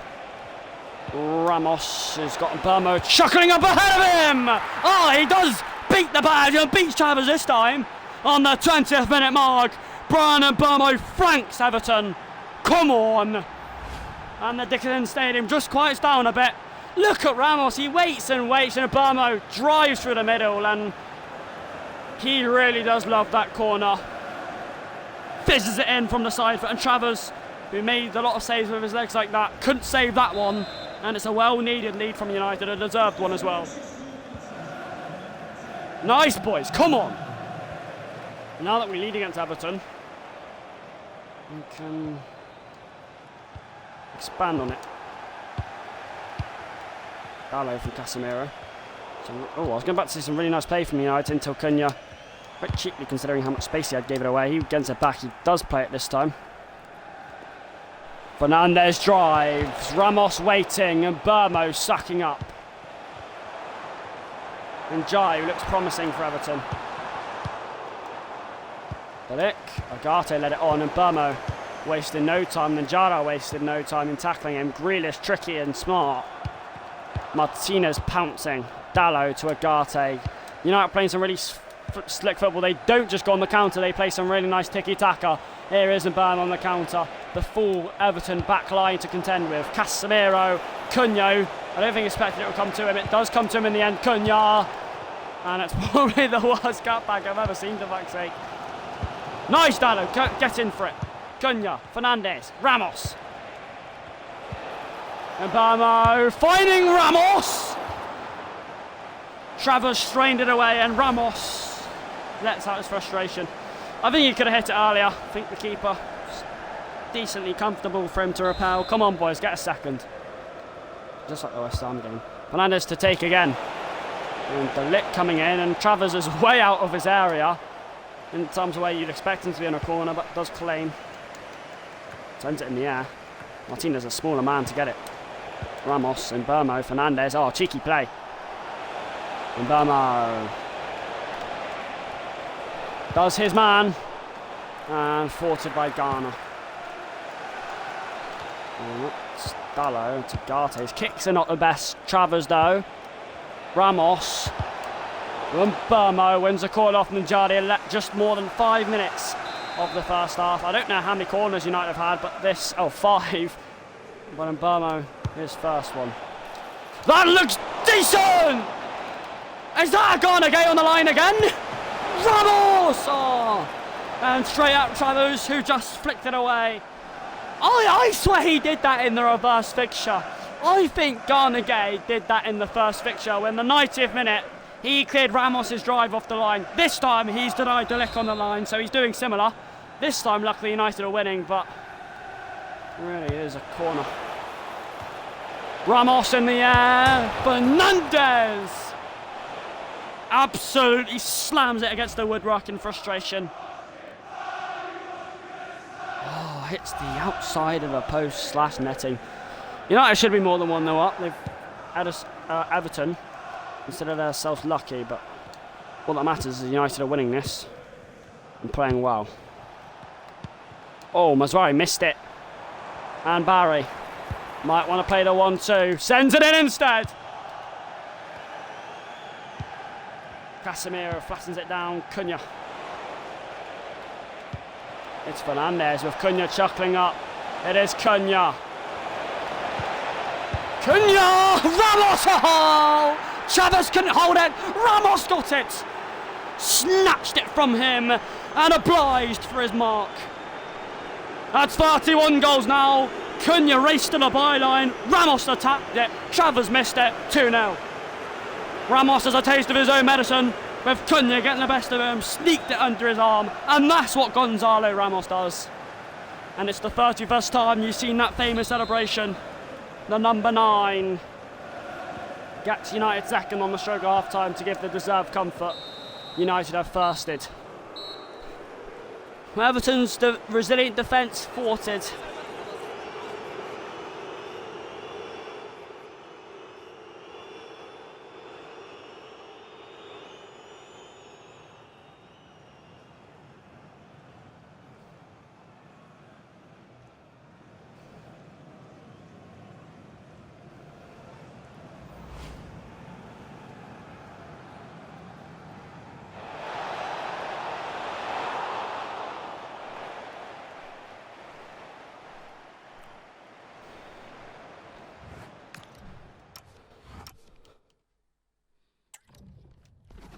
Ramos has got Mbamo chuckling up ahead of him! Oh, he does beat the badge and beats Travers this time on the 20th minute mark. Brian Mbamo franks Everton. Come on! And the Dickinson Stadium just quiets down a bit. Look at Ramos, he waits and waits, and Mbamo drives through the middle, and he really does love that corner. Fizzes it in from the side foot, and Travers, who made a lot of saves with his legs like that, couldn't save that one. And it's a well-needed lead from United, a deserved one as well. Nice, boys, come on! Now that we lead against Everton, we can expand on it. Dallo from Casemiro. I was going back to see some really nice play from United until Cunha, quite cheaply considering how much space he had, gave it away. He gets it back, he does play it this time. Fernandes drives, Ramos waiting, and Mbamo sucking up. And Jai, who looks promising for Everton. Dulic, Agate led it on, and Mbamo wasted no time, and Jara wasted no time in tackling him. Grealish, tricky and smart. Martinez pouncing. Dallo to Agate. United playing some really slick football. They don't just go on the counter, they play some really nice tiki-taka. Here is Mbamo on the counter. The full Everton back line to contend with. Casemiro, Cunha. I don't think expected it would come to him. It does come to him in the end. Cunha. And it's probably the worst cutback I've ever seen, for fuck's sake. Nice, Dallo. Get in for it. Cunha, Fernandes, Ramos. Mbamo finding Ramos. Travers strained it away, and Ramos lets out his frustration. I think he could have hit it earlier. I think the keeper was decently comfortable for him to repel. Come on, boys, get a second. Just like the West Ham game. Fernandes to take again. And the lick coming in, and Travers is way out of his area in terms of where you'd expect him to be in a corner, but does claim. Sends it in the air. Martinez a smaller man to get it. Ramos and Burmo. Fernandes. Oh, cheeky play. And Burmo does his man. And thwarted by Ghana. Dallo to Gartes. Kicks are not the best. Travers though. Ramos. And Burmo wins the corner off Njadi. Just more than 5 minutes of the first half. I don't know how many corners United have had, but this, 5. But in Burmo, his first one. That looks decent! Is that a Ghana gate on the line again? Ramos! Oh. And straight out Travers, who just flicked it away. I swear he did that in the reverse fixture. I think Ghana Gay did that in the first fixture when the 90th minute he cleared Ramos' drive off the line. This time he's denied the lick on the line, so he's doing similar. This time luckily United are winning, but it really is a corner. Ramos in the air, Fernandes absolutely slams it against the woodwork in frustration. Oh, hits the outside of the post / netting. United should be more than 1-0 up. They've had us, Everton instead of themselves lucky, but all that matters is United are winning this and playing well. Oh, Mazraoui missed it. And Barry might want to play the 1-2. Sends it in instead. Casemiro flattens it down. Cunha. It's Fernandes with Cunha chuckling up. It is Cunha. Cunha! Ramos! Oh! Chavez couldn't hold it. Ramos got it. Snatched it from him and obliged for his mark. That's 31 goals now. Cunha raced to the byline. Ramos attacked it. Chavez missed it. 2-0. Ramos has a taste of his own medicine, with Cunha getting the best of him, sneaked it under his arm, and that's what Gonzalo Ramos does. And it's the 31st time you've seen that famous celebration. The number 9 gets United second on the stroke of half time to give the deserved comfort. United have firsted. Everton's resilient defence thwarted.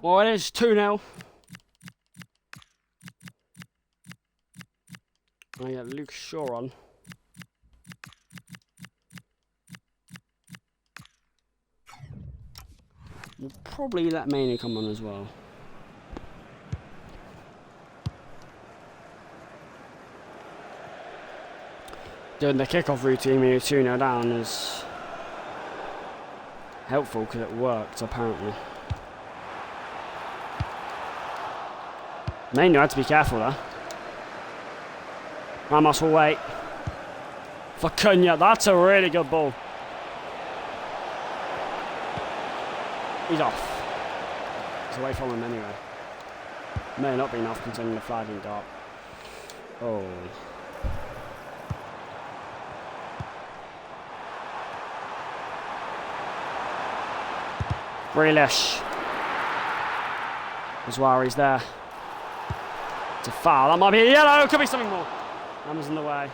Well, it is 2-0. I get Luke Shaw on. We'll probably let Mainoo come on as well. Doing the kickoff routine when you're 2-0 down is helpful because it worked apparently. Mainoo had to be careful there. Ramos will wait for Cunha. That's a really good ball. He's off. He's away from him anyway. May not be enough considering the flag didn't dark. Oh. Grealish. Mazraoui's there. It's a foul. That might be a yellow. Could be something more. Hammer's in the way.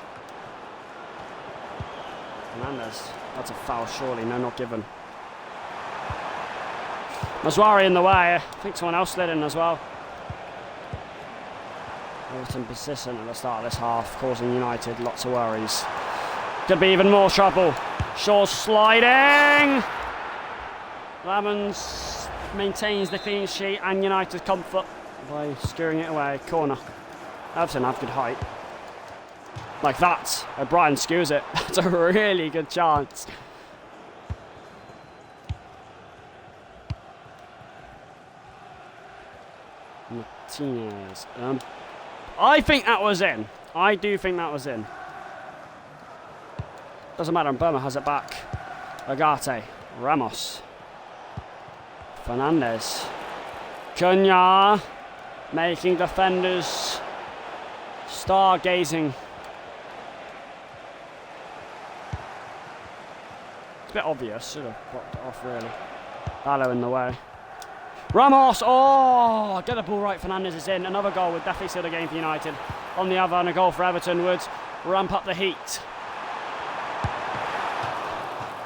Fernandes. That's a foul, surely. No, not given. Mazraoui in the way. I think someone else slid in as well. Everton persistent at the start of this half, causing United lots of worries. Could be even more trouble. Shaw's sliding. Lamons maintains the clean sheet and United's comfort by skewering it away. Corner. Everton have good height. Like that. O'Brien skews it. That's a really good chance. Martinez. I think that was in. I do think that was in. Doesn't matter, and Burma has it back. Agate. Ramos. Fernandez. Cunha. Making defenders stargazing. It's a bit obvious. Should have blocked it off, really. Ballo in the way. Ramos! Oh! Get the ball right. Fernandez is in. Another goal would definitely seal the game for United. On the other, and a goal for Everton would ramp up the heat.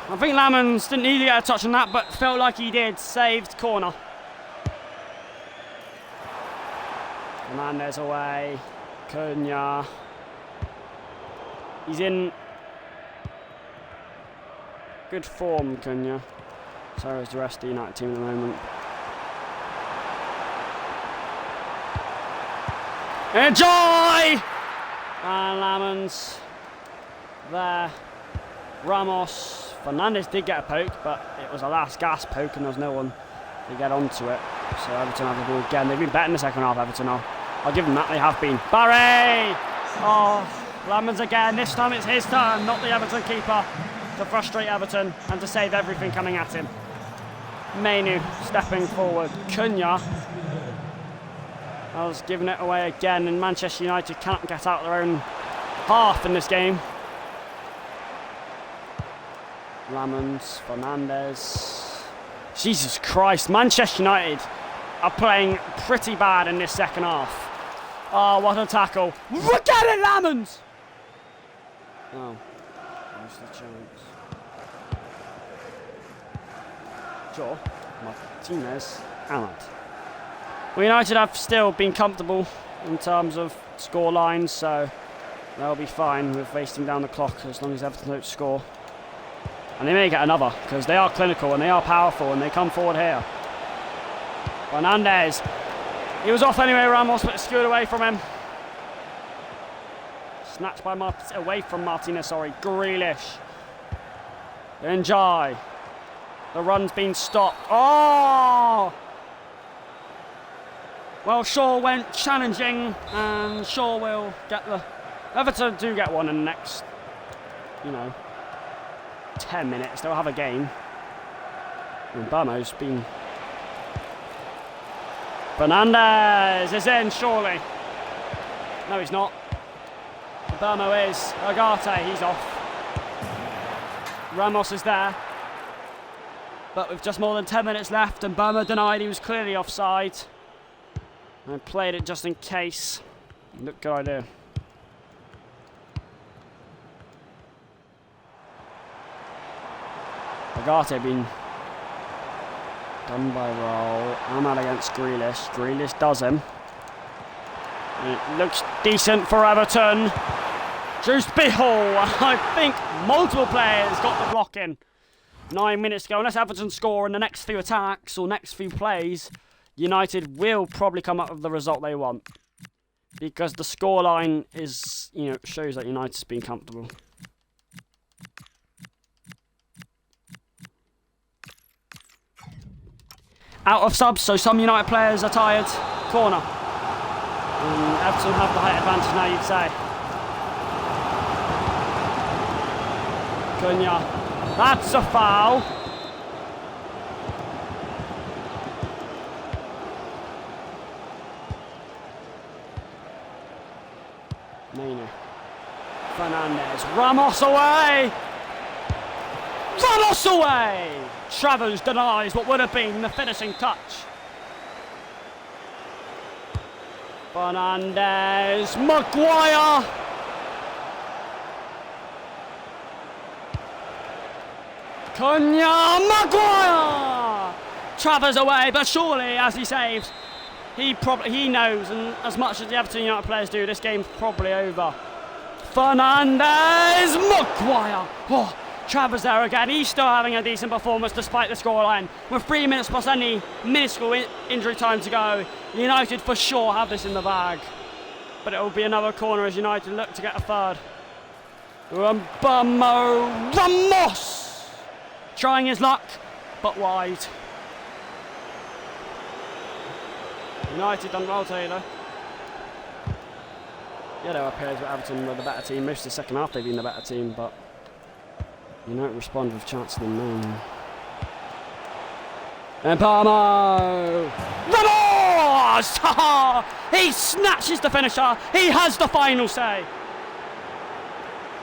I think Lamans didn't need to get a touch on that, but felt like he did. Saved corner. Fernandez away. Cunha. He's in good form, Cunha. So is the rest of the United team at the moment. Enjoy! And Lamans there. Ramos. Fernandez did get a poke, but it was a last gasp poke and there was no one to get onto it. So Everton have the ball again. They've been better in the second half, Everton are. I'll give them that, they have been. Barry! Oh, Lamans again. This time it's his turn, not the Everton keeper, to frustrate Everton and to save everything coming at him. Manu stepping forward. Cunha. I was giving it away again, and Manchester United can't get out their own half in this game. Lamans, Fernandez. Jesus Christ, Manchester United are playing pretty bad in this second half. Oh, what a tackle. Look at it, Lamans! Oh, where's the chance? Joe, Martinez, Ahmad. Well, United have still been comfortable in terms of score lines, so they'll be fine with wasting down the clock as long as Everton don't score. And they may get another, because they are clinical and they are powerful and they come forward here. Fernandez. He was off anyway, Ramos, but skewed away from him. Snatched by away from Martinez, sorry. Grealish. Njai. The run's been stopped. Oh! Well, Shaw went challenging, and Shaw will get the... Everton do get one in the next, 10 minutes. They'll have a game. And Burmo's been... Fernandez is in, surely. No, he's not. Burmo is. Agate, he's off. Ramos is there. But with just more than 10 minutes left, and Burmo denied he was clearly offside. And played it just in case. Look, good idea. Agate being done by roll. Ahmad against Grealish. Grealish does him. And it looks decent for Everton. Juice Bihal. I think multiple players got the block in. 9 minutes to go. Unless Everton score in the next few attacks or next few plays, United will probably come up with the result they want. Because the scoreline is, shows that United's been comfortable. Out of subs, so some United players are tired. Corner. And Everton have the height advantage now, you'd say. Cunha. That's a foul. Manu. Fernandez. Ramos away! Ramos away! Travers denies what would have been the finishing touch. Fernandez. Maguire! Cunha. Maguire! Travers away, but surely as he saves, he knows, and as much as the Everton United players do, this game's probably over. Fernandez. Maguire! Oh, Travers there again. He's still having a decent performance despite the scoreline. With 3 minutes plus any minuscule injury time to go, United for sure have this in the bag. But it will be another corner as United look to get a third. Ramos! Trying his luck, but wide. United done well today though. Yeah, there were periods where Everton were the better team. Most of the second half they've been the better team, but United respond with chance of the moon. And Palmo! Ramos! He snatches the finisher. He has the final say.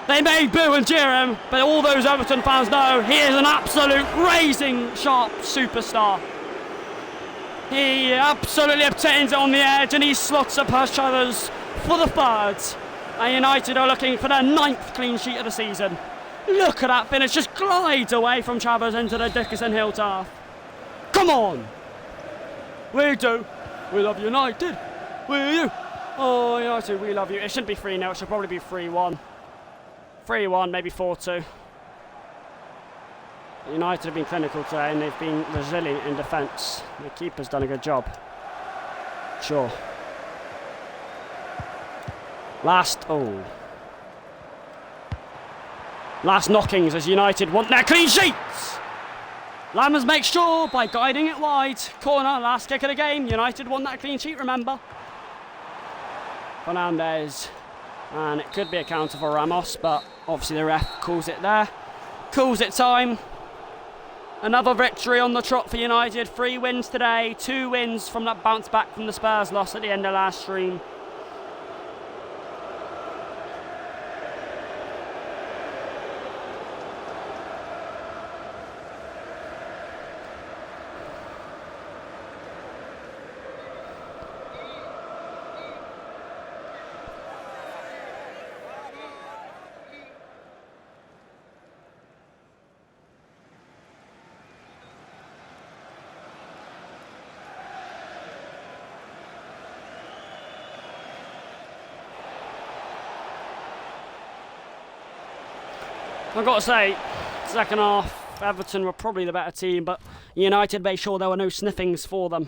They may boo and jeer him, but all those Everton fans know he is an absolute razing sharp superstar. He absolutely obtains it on the edge and he slots up Travers for the third. And United are looking for their 9th clean sheet of the season. Look at that finish, just glides away from Travers into the Dickerson Hill turf. Come on! We do. We love United. We do. Oh, United, we love you. It shouldn't be 3-0, it should probably be 3-1. 3-1, maybe 4-2. United have been clinical today and they've been resilient in defence. The keeper's done a good job. Sure. Last knockings as United want their clean sheets. Lammers make sure by guiding it wide. Corner, last kick of the game. United won that clean sheet, remember. Fernandez. And it could be a counter for Ramos, but obviously the ref calls it there. Calls it time. Another victory on the trot for United. 3 wins today, 2 wins from that bounce back from the Spurs loss at the end of last stream. I've got to say, second half, Everton were probably the better team, but United made sure there were no sniffings for them.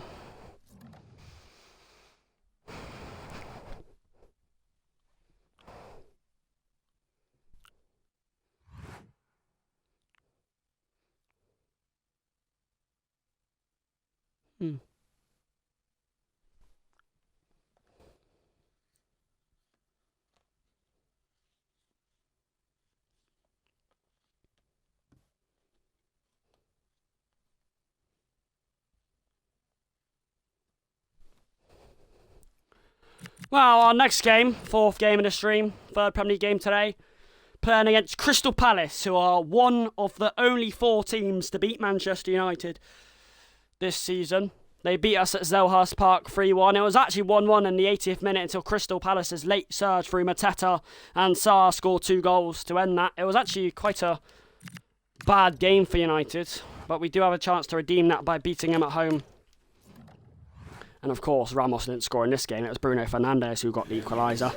Well, our next game, 4th game in the stream, 3rd Premier League game today, playing against Crystal Palace, who are one of the only 4 teams to beat Manchester United this season. They beat us at Selhurst Park 3-1. It was actually 1-1 in the 80th minute until Crystal Palace's late surge through Mateta and Sarr scored 2 goals to end that. It was actually quite a bad game for United, but we do have a chance to redeem that by beating them at home. And of course, Ramos didn't score in this game. It was Bruno Fernandes who got the equaliser.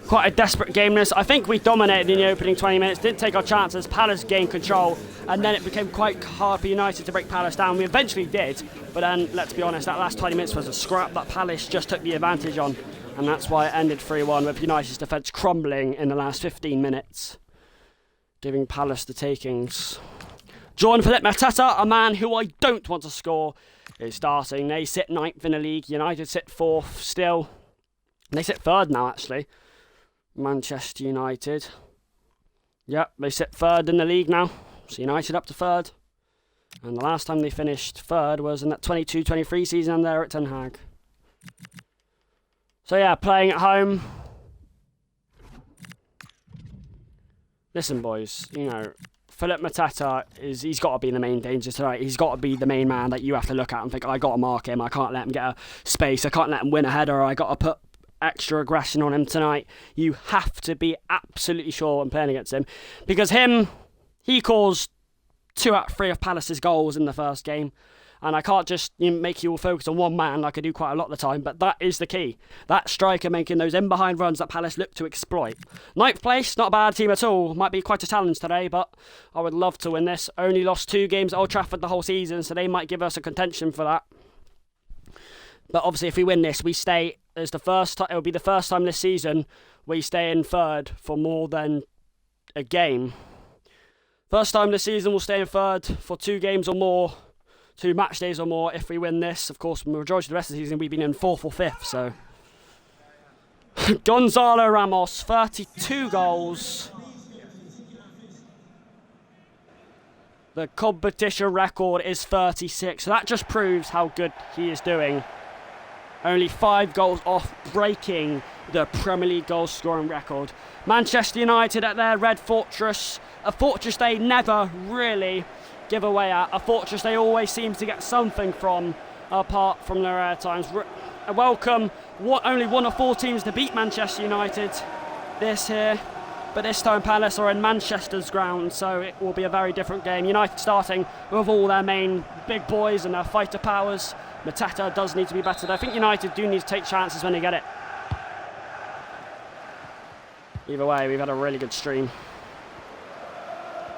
Quite a desperate game this. I think we dominated in the opening 20 minutes, didn't take our chances. Palace gained control, and then it became quite hard for United to break Palace down. We eventually did, but then, let's be honest, that last 20 minutes was a scrap that Palace just took the advantage on, and that's why it ended 3-1, with United's defence crumbling in the last 15 minutes, giving Palace the takings. Jean-Philippe Mateta, a man who I don't want to score, is starting. They sit 9th in the league. United sit 4th still. They sit 3rd now, actually. Manchester United. Yep, they sit 3rd in the league now. So United up to 3rd. And the last time they finished 3rd was in that 22-23 season under Erik ten Hag. So yeah, playing at home. Listen, boys, you know, Philip Mateta, he's got to be the main danger tonight. He's got to be the main man that you have to look at and think, I got to mark him. I can't let him get a space. I can't let him win a header. I got to put extra aggression on him tonight. You have to be absolutely sure when playing against him. Because he caused 2 out of 3 of Palace's goals in the first game. And I can't just make you all focus on one man like I do quite a lot of the time, but that is the key. That striker making those in-behind runs that Palace look to exploit. 9th place, not a bad team at all. Might be quite a challenge today, but I would love to win this. Only lost 2 games at Old Trafford the whole season, so they might give us a contention for that. But obviously if we win this, we stay... It will be the first time this season we stay in 3rd for more than a game. First time this season we'll stay in 3rd for 2 games or more, 2 match days or more if we win this. Of course, the majority of the rest of the season we've been in 4th or 5th, so... Gonzalo Ramos, 32 goals. The competition record is 36, so that just proves how good he is doing. Only 5 goals off breaking the Premier League goal scoring record. Manchester United at their Red Fortress, a fortress they never really give away at, a fortress they always seem to get something from, apart from their rare times. Welcome, only 1 of 4 teams to beat Manchester United this here, but this time Palace are in Manchester's ground, so it will be a very different game. United starting with all their main big boys and their fighter powers. Mateta does need to be better. I think United do need to take chances when they get it. Either way, we've had a really good stream.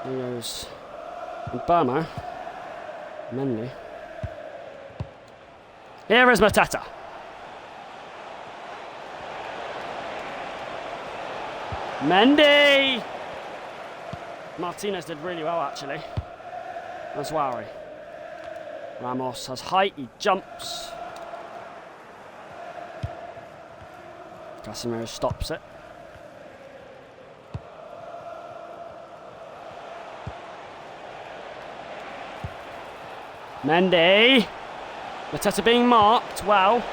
Here goes Burma. Mendy. Here is Mateta. Mendy! Martinez did really well, actually. That's worry. Ramos has height, he jumps. Casemiro stops it. Mendy. Mateta being marked, well.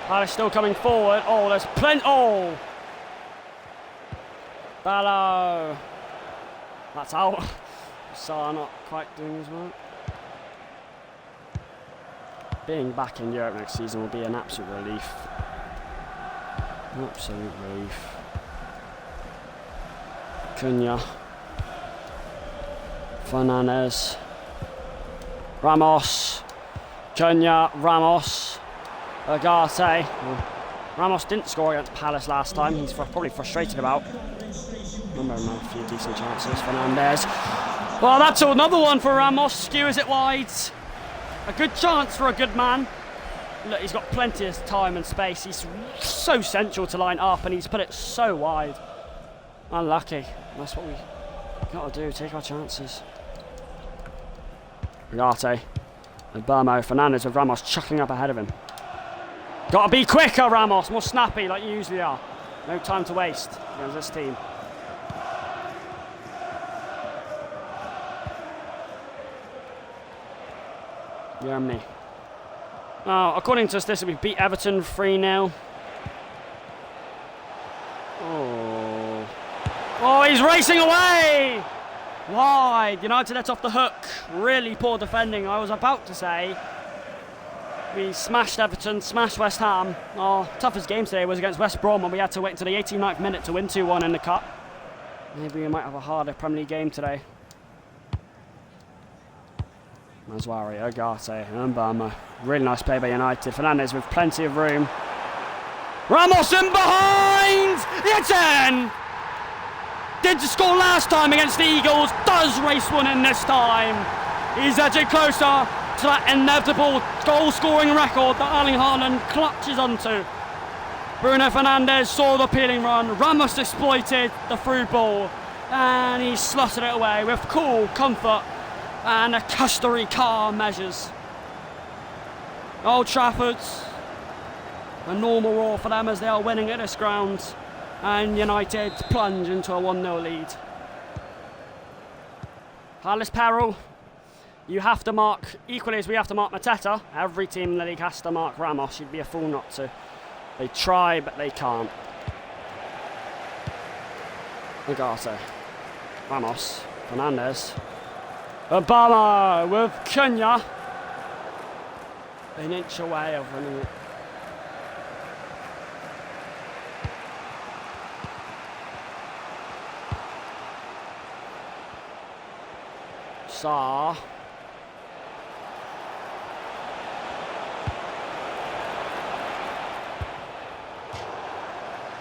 Palace still coming forward. Oh, there's plenty. Oh! Ballo. That's out. Saar not quite doing his work. Being back in Europe next season will be an absolute relief. Absolute relief. Cunha. Fernandes. Ramos. Cunha. Ramos. Agate. Ramos didn't score against Palace last time. He's probably frustrated about. Remember him had a few decent chances. Fernandes. Well, that's another one for Ramos. Skewers it wide. A good chance for a good man. Look, he's got plenty of time and space. He's so central to line up and he's put it so wide. Unlucky. That's what we got to do, take our chances. Agate. And Burmo. Fernandes with Ramos chucking up ahead of him. Got to be quicker, Ramos. More snappy like you usually are. No time to waste against this team. Germany. Oh, according to this, we beat Everton 3-0. Oh. Oh, he's racing away! Wide. United let off the hook. Really poor defending. I was about to say we smashed Everton, smashed West Ham. Our toughest game today was against West Brom, and we had to wait until the 89th minute to win 2-1 in the cup. Maybe we might have a harder Premier League game today. Mazwari, Agate, and Burma. Really nice play by United. Fernandes with plenty of room. Ramos in behind! It's in! Did score last time against the Eagles. Does race one in this time. He's edging closer to that inevitable goal-scoring record that Erling Haaland clutches onto. Bruno Fernandes saw the peeling run. Ramos exploited the through ball. And he slotted it away with cool comfort and a customary calm measures. Old Trafford's a normal roar for them as they are winning at this ground, and United plunge into a 1-0 lead. Palace peril. You have to mark, equally as we have to mark Mateta, every team in the league has to mark Ramos. You'd be a fool not to. They try, but they can't. Agate. Ramos. Fernandes. Obama with Cunha. An inch away of winning it. Saar.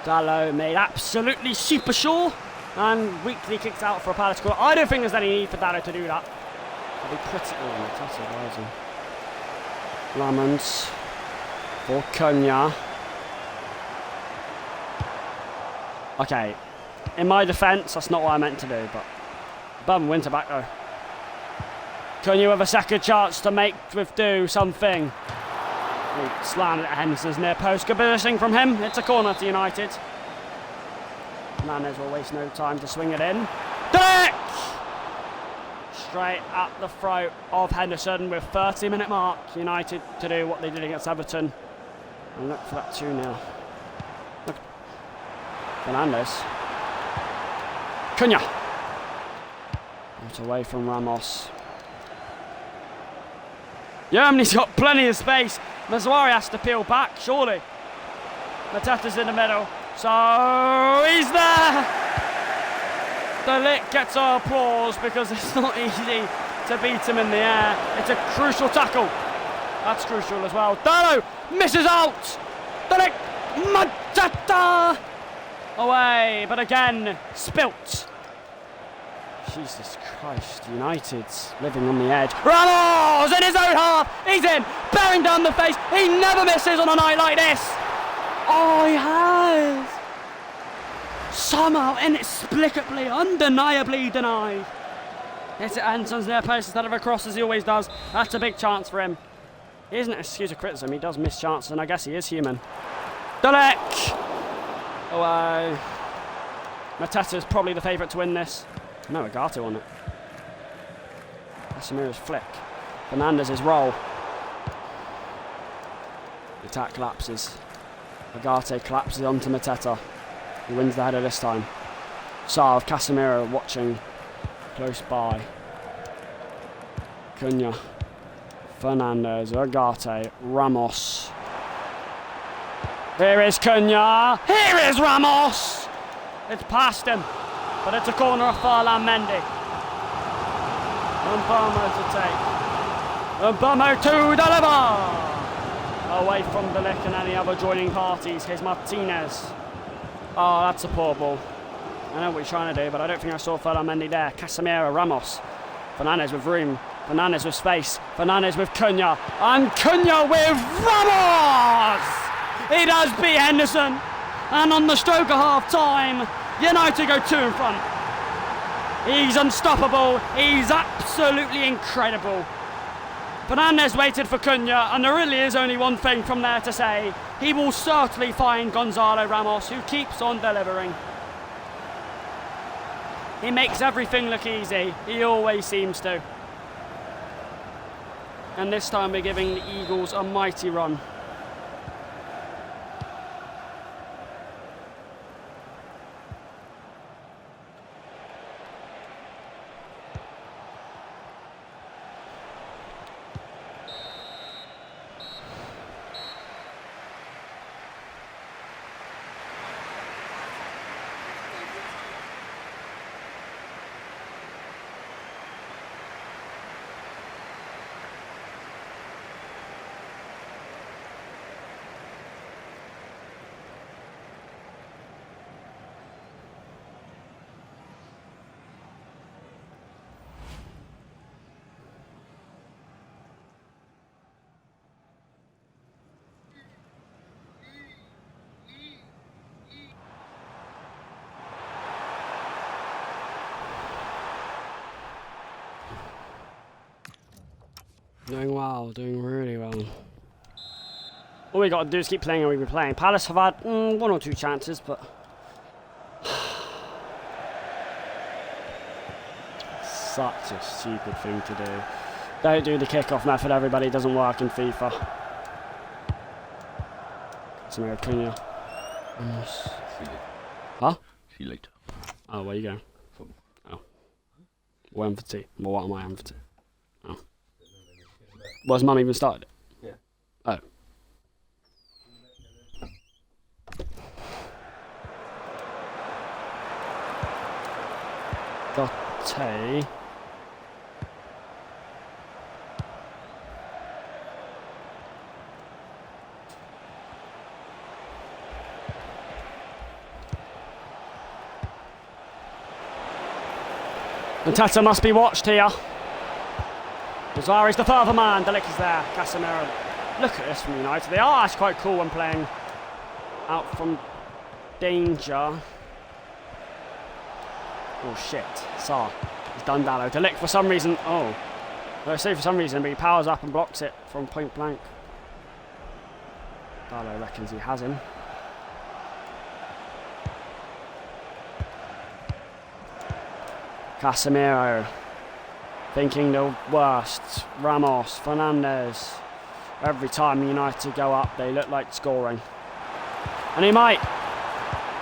Dallo made absolutely super sure and weakly kicked out for a Palace goal. I don't think there's any need for Dallo to do that. It'll be pretty rising. Lamons for Cunha. Okay, in my defence, that's not what I meant to do, but bum winter back though. Cunha with a second chance to make with do something. He slanted at Henderson's near post. Good positioning from him. It's a corner to United. Hernandez will waste no time to swing it in. Dick! Straight at the throat of Henderson with 30-minute mark. United to do what they did against Everton. And look for that 2-0. Look. Fernandez. Cunha. Out away from Ramos. Germany's got plenty of space. Mazwari has to peel back, surely. Mateta's in the middle. So he's there! De Ligt gets our applause because it's not easy to beat him in the air. It's a crucial tackle. That's crucial as well. Dallo misses out! De Ligt, Mateta! Away, but again, spilt. Jesus Christ, United's living on the edge. Ramos in his own half! He's in! Bearing down the face! He never misses on a night like this! Oh, he has! Somehow, inexplicably, undeniably denied. It's at Anson's near post instead of a cross as he always does. That's a big chance for him. He isn't an excuse of criticism, he does miss chances, and I guess he is human. De Ligt! Away. Mateta's probably the favourite to win this. No, Agate won it. Casemiro's flick. Fernandez's roll. The attack collapses. Agate collapses onto Mateta. He wins the header this time. Sarr, Casemiro watching close by. Cunha. Fernandez, Agate, Ramos. Here is Cunha. Here is Ramos! It's past him. But it's a corner of Farlan Mendy. Mbamo to take. Mbamo to deliver! Away from De Ligt and any other joining parties. Here's Martinez. Oh, that's a poor ball. I know what he's trying to do, but I don't think I saw Farlan Mendy there. Casemiro, Ramos. Fernandez with room. Fernandez with space. Fernandez with Cunha. And Cunha with Ramos! He does beat Henderson. And on the stroke of half time, United go 2 in front. He's unstoppable. He's absolutely incredible. Fernandez waited for Cunha, and there really is only one thing from there to say. He will certainly find Gonzalo Ramos, who keeps on delivering. He makes everything look easy. He always seems to. And this time we're giving the Eagles a mighty run. Doing well, doing really well. All we got to do is keep playing and we'll be playing. Palace have had 1 or 2 chances, but such a stupid thing to do. Don't do the kickoff method, everybody. It doesn't work in FIFA. Casemiro, Cunha. Huh? See you later. Oh, where you going? Oh. We're having for tea. Well, what am I having for tea? Oh. Was Mum even started? Yeah. Oh. Gotte. And Teta must be watched here. Mazzari's the further man. Delic is there. Casemiro. Look at this from United. They are actually quite cool when playing out from danger. Oh shit. Saar. He's done Dallo. Delic for some reason. Oh. I say for some reason, but he powers up and blocks it from point blank. Dallo reckons he has him. Casemiro. Thinking the worst. Ramos. Fernandes. Every time United go up, they look like scoring. And he might.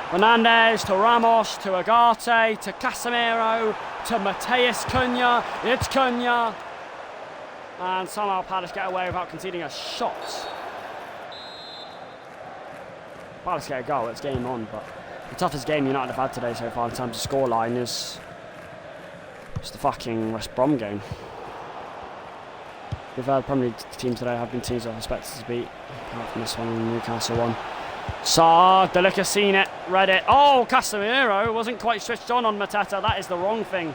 Fernandes to Ramos, to Agate, to Casemiro, to Mateus Cunha. It's Cunha. And somehow Palace get away without conceding a shot. Palace get a goal, it's game on, but the toughest game United have had today so far in terms of scoreline is just the fucking West Brom game. We've had Premier League teams today have been teams I expected to beat, apart from this one and Newcastle one. Saar, Delic has seen it, read it. Oh, Casemiro wasn't quite switched on Mateta. That is the wrong thing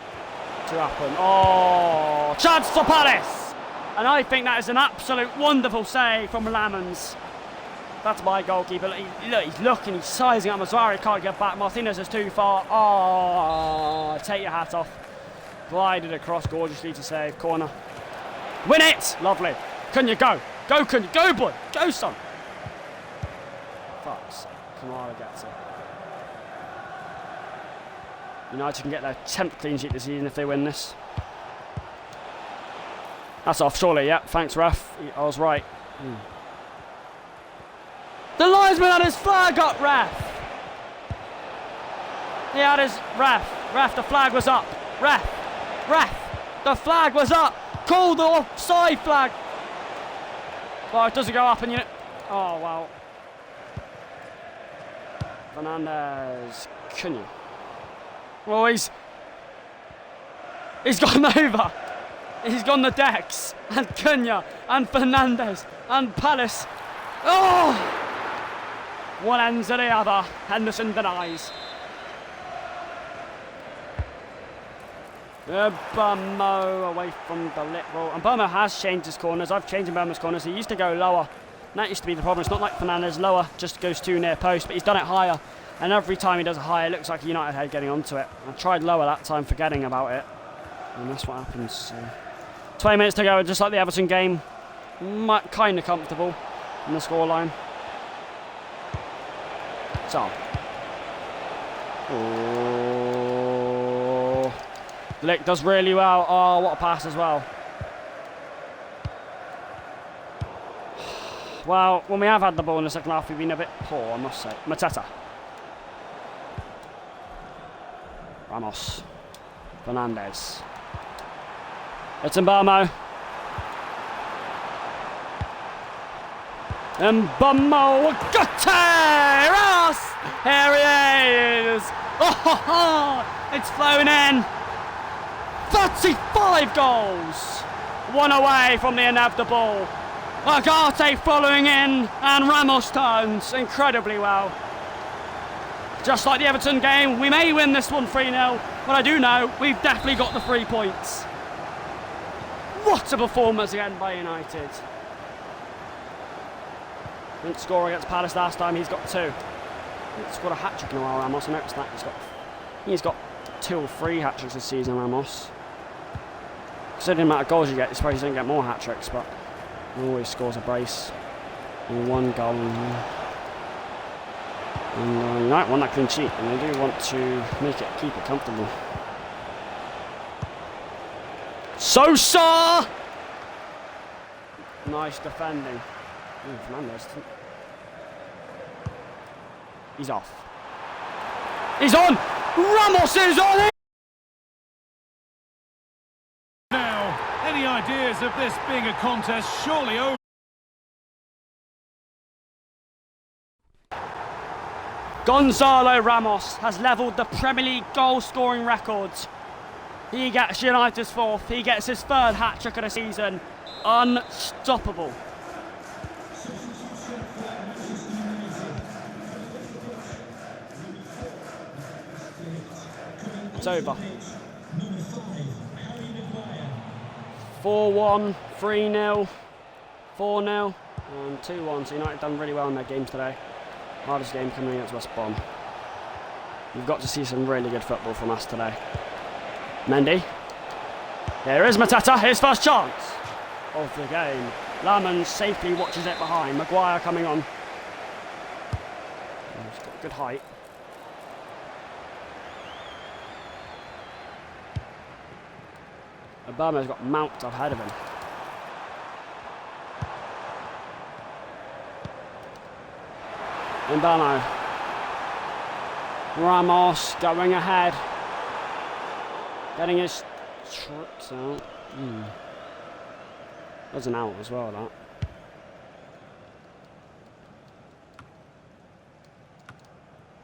to happen. Oh, chance for Palace! And I think that is an absolute wonderful save from Lamans. That's my goalkeeper. Look, he's looking, he's sizing up. Mazzari can't get back. Martinez is too far. Oh, take your hat off. Glided across gorgeously to save. Corner. Win it! Lovely. Cunha, go. Go, Cunha. Go, boy. Go, son. Fuck's sake. Kamara gets it. United can get their 10th clean sheet this season if they win this. That's off, surely. Yep. Thanks, ref. I was right. The linesman had his flag up, ref. He had his ref. The flag was up. Ref. The flag was up. Call the offside flag. Oh, it doesn't go up, and you. Oh wow. Fernandes, Cunha. Well, he's gone over. He's gone the decks, and Cunha, and Fernandes, and Palace. Oh! One end to the other. Henderson denies. Burmo away from the lip ball. And Burmo has changed his corners. I've changed Burmo's corners. He used to go lower. And that used to be the problem. It's not like Fernandes lower, just goes too near post, but he's done it higher. And every time he does it higher, it looks like a United head getting onto it. I tried lower that time, forgetting about it. And that's what happens. So 20 minutes to go, just like the Everton game. Kind of comfortable in the scoreline. So. Oh. Lick does really well. Oh, what a pass as well. Well, when we have had the ball in the second half, we've been a bit poor, I must say. Mateta. Ramos. Fernandes. It's Mbamo. Mbamo. Gutierrez! Here he is! Oh, it's flown in. 35 goals. One away from the inevitable. Agate following in, and Ramos turns incredibly well. Just like the Everton game, we may win this one 3-0, but I do know we've definitely got the 3 points. What a performance again by United. Didn't score against Palace last time, he's got 2. He scored a hat-trick in a while, Ramos. I noticed that. He's got 2 or 3 hat-tricks this season, Ramos. Considering the amount of goals you get, you suppose you don't get more hat-tricks, but he always scores a brace. And 1 goal. And United want that clean sheet, and they do want to keep it comfortable. Sosa! Nice defending. Ooh, Fernandes. He's off. He's on! Ramos is on it! Now, any ideas of this being a contest surely over? Gonzalo Ramos has levelled the Premier League goal-scoring records. He gets United's 4th. He gets his 3rd hat-trick of the season. Unstoppable. It's over. 4-1, 3-0, 4-0, and 2-1. So United done really well in their games today. Hardest game coming against West Brom. We've got to see some really good football from us today. Mendy. Here is Mateta, his first chance of the game. Lamans safely watches it behind. Maguire coming on. He's got good height. Obama's got Mount ahead of him. Mbano. Ramos going ahead. Getting his tricks out. There's an out as well, that.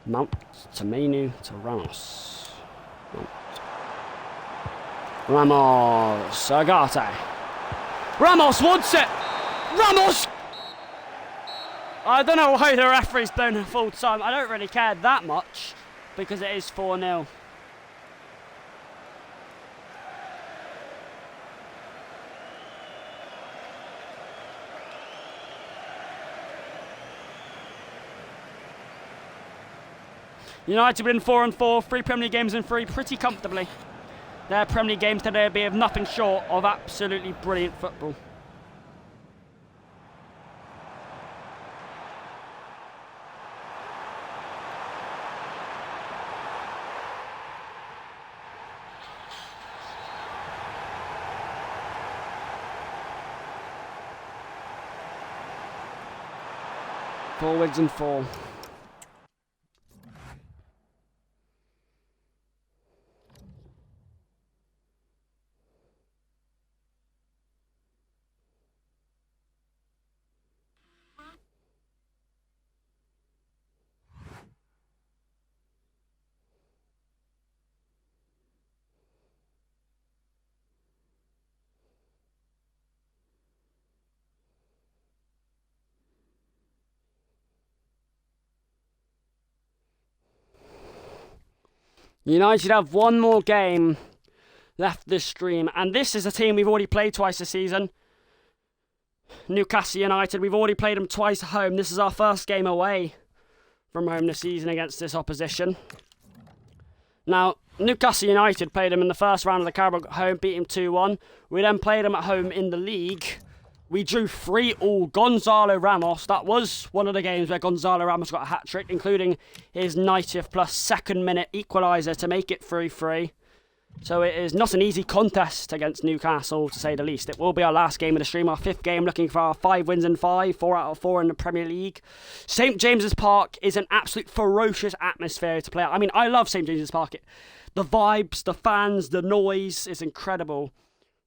Mount to Manu to Ramos. Mount. Ramos, Agate. Ramos wants it! Ramos! I don't know why the referee's blown a full time. I don't really care that much because it is 4-0. United win 4-4, 3 Premier League games in 3 pretty comfortably. Their Premier League games today will be of nothing short of absolutely brilliant football. Forwards and 4. United have one more game left this stream, and this is a team we've already played twice this season. Newcastle United, we've already played them twice at home. This is our first game away from home this season against this opposition. Now, Newcastle United played them in the first round of the Carabao Cup at home, beat him 2-1. We then played them at home in the league. We drew 3-3. Gonzalo Ramos, that was one of the games where Gonzalo Ramos got a hat-trick, including his 90th plus second minute equaliser to make it 3-3. So it is not an easy contest against Newcastle, to say the least. It will be our last game of the stream, our 5th game, looking for our 5 wins in 5, 4 out of 4 in the Premier League. St James's Park is an absolute ferocious atmosphere to play at. I mean, I love St James's Park. The vibes, the fans, the noise is incredible.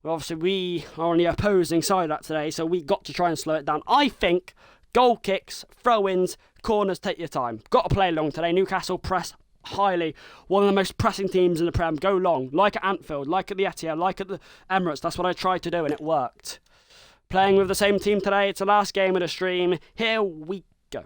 Well, obviously, we are on the opposing side of that today, so we got to try and slow it down. I think goal kicks, throw-ins, corners, take your time. Got to play long today. Newcastle press highly. One of the most pressing teams in the Prem. Go long. Like at Anfield, like at the Etihad, like at the Emirates. That's what I tried to do, and it worked. Playing with the same team today. It's the last game of the stream. Here we go.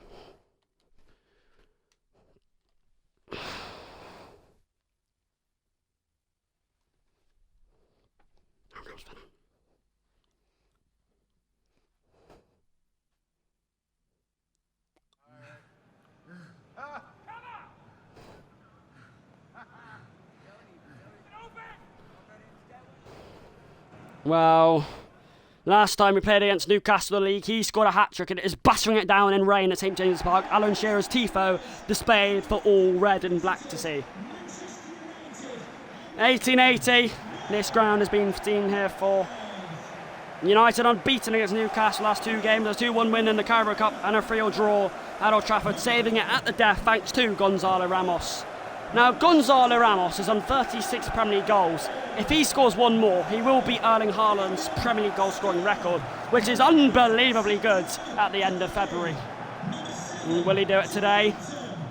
Well, last time we played against Newcastle in the league, he scored a hat-trick and it is battering it down in rain at St James's Park. Alan Shearer's tifo displayed for all red and black to see. 1880, this ground has been seen here for United unbeaten against Newcastle last 2 games. A 2-1 win in the Carabao Cup and a 3-0 draw at Old Trafford, saving it at the death thanks to Gonzalo Ramos. Now, Gonzalo Ramos is on 36 Premier League goals. If he scores one more, he will beat Erling Haaland's Premier League goal-scoring record, which is unbelievably good at the end of February. And will he do it today?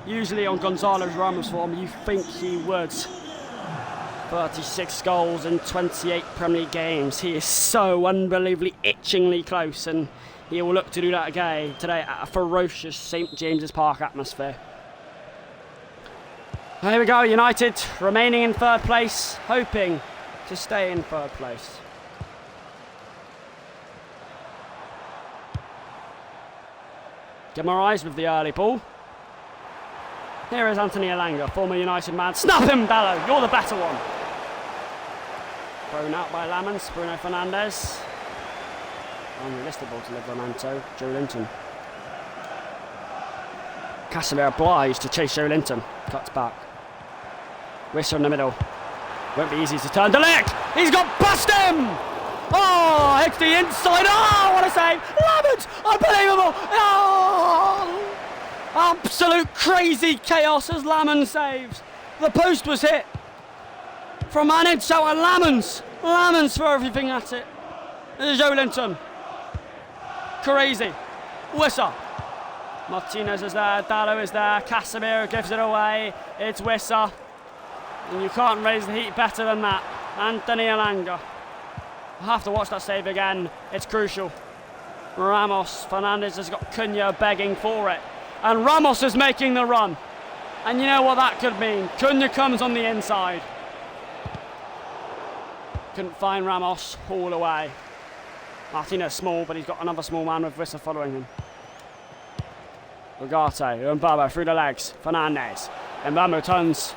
Usually on Gonzalo Ramos' form, you think he would. 36 goals in 28 Premier League games. He is so unbelievably itchingly close, and he will look to do that again today at a ferocious St James's Park atmosphere. Here we go, United remaining in 3rd place, hoping to stay in 3rd place. Guimaraes with the early ball. Here is Anthony Elanga, former United man. Snap him, Dallo, you're the better one. Thrown out by Lamens, Bruno Fernandes. Unrealistic ball to Livramento, Joe Linton. Casemiro obliged to chase Joe Linton. Cuts back. Wisser in the middle. Won't be easy to turn. De Ligt! He's got past him! Oh, hits the inside. Oh, what a save! Lamens! Unbelievable! Oh! Absolute crazy chaos as Lamens saves. The post was hit from Anage out and Lamens. Lamens threw everything at it. This is Joe Linton. Crazy. Wisser. Martinez is there, Dallo is there, Casemiro gives it away, it's Wisser. And you can't raise the heat better than that. Anthony Elanga. I'll have to watch that save again, it's crucial. Ramos, Fernandes has got Cunha begging for it. And Ramos is making the run. And you know what that could mean, Cunha comes on the inside. Couldn't find Ramos, haul away. Martinez small, but he's got another small man with Wisser following him. Ugarte, Mbamo through the legs, Fernandes. Mbamo turns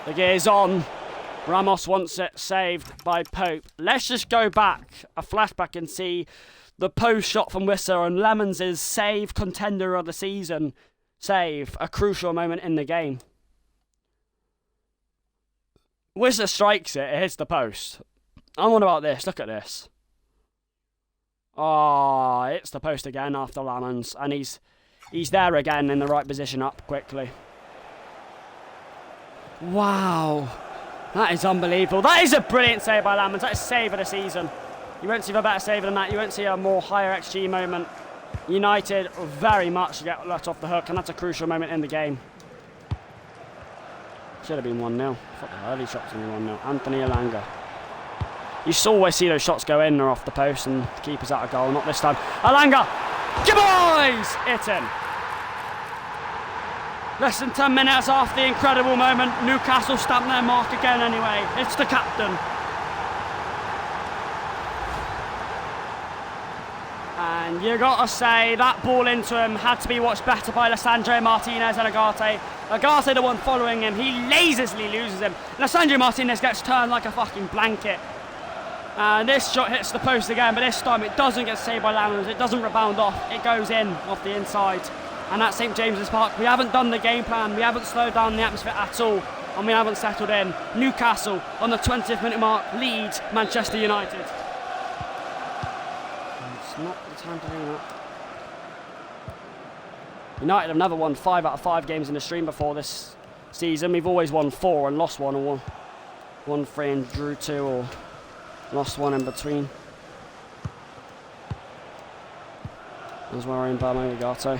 the gears on. Ramos wants it saved by Pope. Let's just go back, a flashback, and see the post shot from Wisser and Lemons' save contender of the season. Save, a crucial moment in the game. Wisser strikes it hits the post. I'm on about this, look at this. Oh, it's the post again after Lamens, and he's there again in the right position up quickly. Wow, that is unbelievable. That is a brilliant save by Lamens. That is save of the season. You won't see a better save than that. You won't see a more higher XG moment. United very much get let off the hook, and that's a crucial moment in the game. Should have been 1-0. I thought the early shots were 1-0. Anthony Elanga. You always see those shots go in or off the post, and the keeper's out of goal. Not this time. Elanga! Boys! It's in. Less than 10 minutes after the incredible moment, Newcastle stamp their mark again anyway. It's the captain. And you gotta say, that ball into him had to be watched better by Lissandro Martinez and Ugarte. Ugarte, the one following him, he lazily loses him. Lissandro Martinez gets turned like a fucking blanket. And this shot hits the post again, but this time it doesn't get saved by Lamens. It doesn't rebound off. It goes in off the inside. And at St James's Park, we haven't done the game plan. We haven't slowed down the atmosphere at all. And we haven't settled in. Newcastle, on the 20th minute mark, leads Manchester United. It's not the time to do that. United have never won 5 out of 5 games in the stream before this season. We've always won 4 and lost 1, or won 3 and drew 2, or lost 1 in between. There's where we're in Mbamo Ugarte.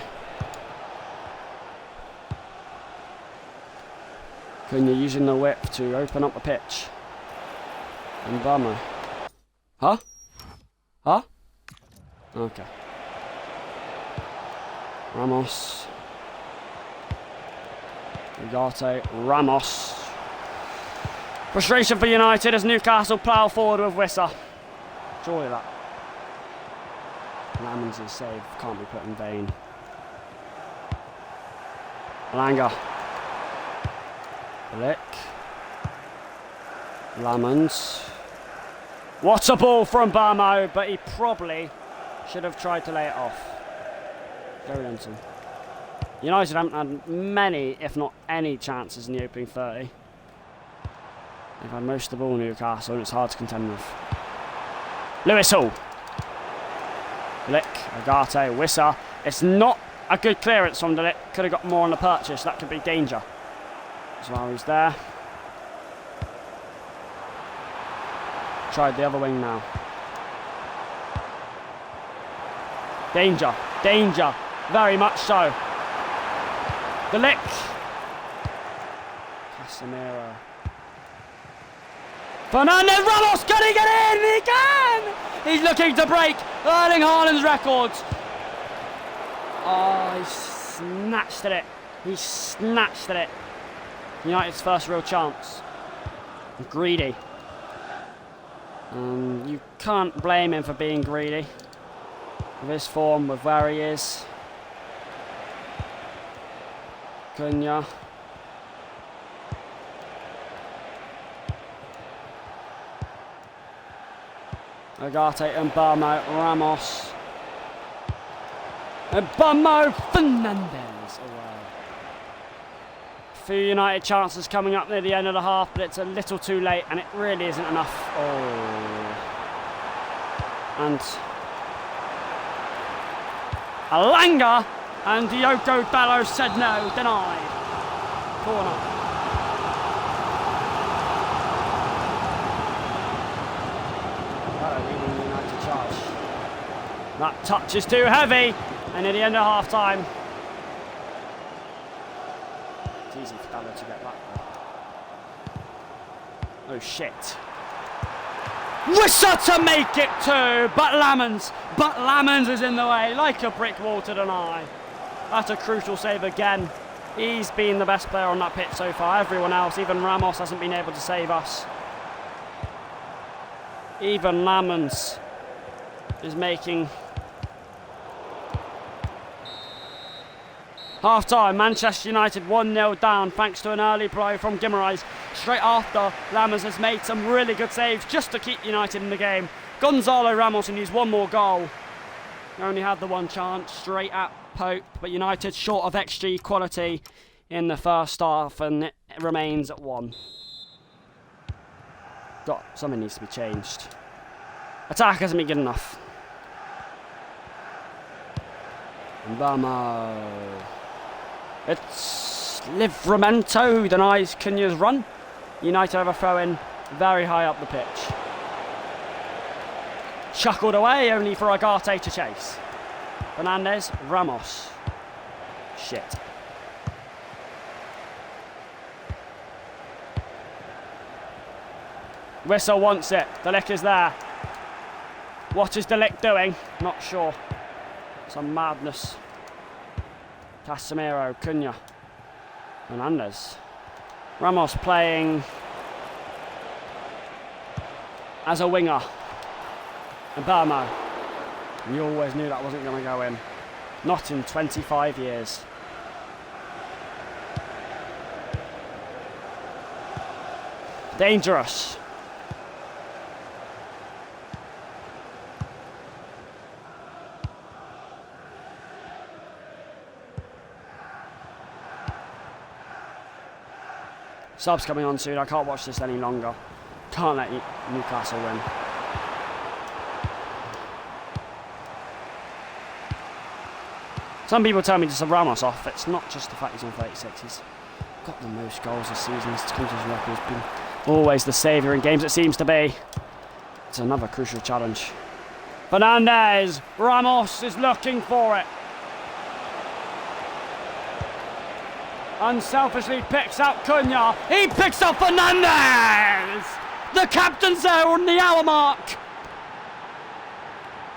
Cunha using the whip to open up the pitch. Mbamo. Huh? Huh? Okay. Ramos. Ugarte. Ramos. Frustration for United as Newcastle plough forward with Wisser. Surely that. Lamens' save can't be put in vain. Elanga. Lick. Lamens. What a ball from Mbamo, but he probably should have tried to lay it off. Joe Linton. United haven't had many, if not any, chances in the opening 30. They've had most of the ball, Newcastle, and it's hard to contend with. Lewis Hall. Lick, Ugarte, Wisser. It's not a good clearance from De Ligt. Could have got more on the purchase. That could be danger. Suarez there. Tried the other wing now. Danger, danger, very much so. De Ligt. Casemiro. Fernandes, Ramos, can he get in? He can! He's looking to break Erling Haaland's records. Oh, he snatched at it. He snatched at it. United's first real chance. Greedy. You can't blame him for being greedy. With his form, with where he is. Cunha. Agate and Barmo, Ramos. And Barmo Fernandes away. A few United chances coming up near the end of the half, but it's a little too late and it really isn't enough. Oh. And Alanga and Diogo Dalot said no, denied. Corner. That touch is too heavy, and at the end of half time, it's easy for Dalot to get back there. Oh shit. Wissa to make it two, but Lamens is in the way, like a brick wall to deny. That's a crucial save again. He's been the best player on that pitch so far. Everyone else, even Ramos, hasn't been able to save us. Even Lamens is making... Half time, Manchester United 1-0 down thanks to an early blow from Guimaraes. Straight after, Lamens has made some really good saves just to keep United in the game. Gonzalo Ramos needs one more goal. He only had the one chance straight at Pope, but United short of XG quality in the first half and it remains at 1. Something needs to be changed. Attack hasn't been good enough. Vamos. It's Livramento who denies Cunha's run. United have a throw in very high up the pitch. Chuckled away only for Agate to chase. Fernandes, Ramos. Shit. Whistle wants it. De Ligt is there. What is De Ligt doing? Not sure. Some madness. Casemiro, Cunha, Fernandes. Ramos playing as a winger. And Barmo. You always knew that wasn't going to go in. Not in 25 years. Dangerous. Subs coming on soon. I can't watch this any longer. Can't let Newcastle win. Some people tell me to sub Ramos off. It's not just the fact he's on 36. He's got the most goals this season. His country's record has been always the saviour in games, it seems to be. It's another crucial challenge. Fernandes. Ramos is looking for it. Unselfishly picks out Cunha. He picks up Fernandes! The captain's there on the hour mark.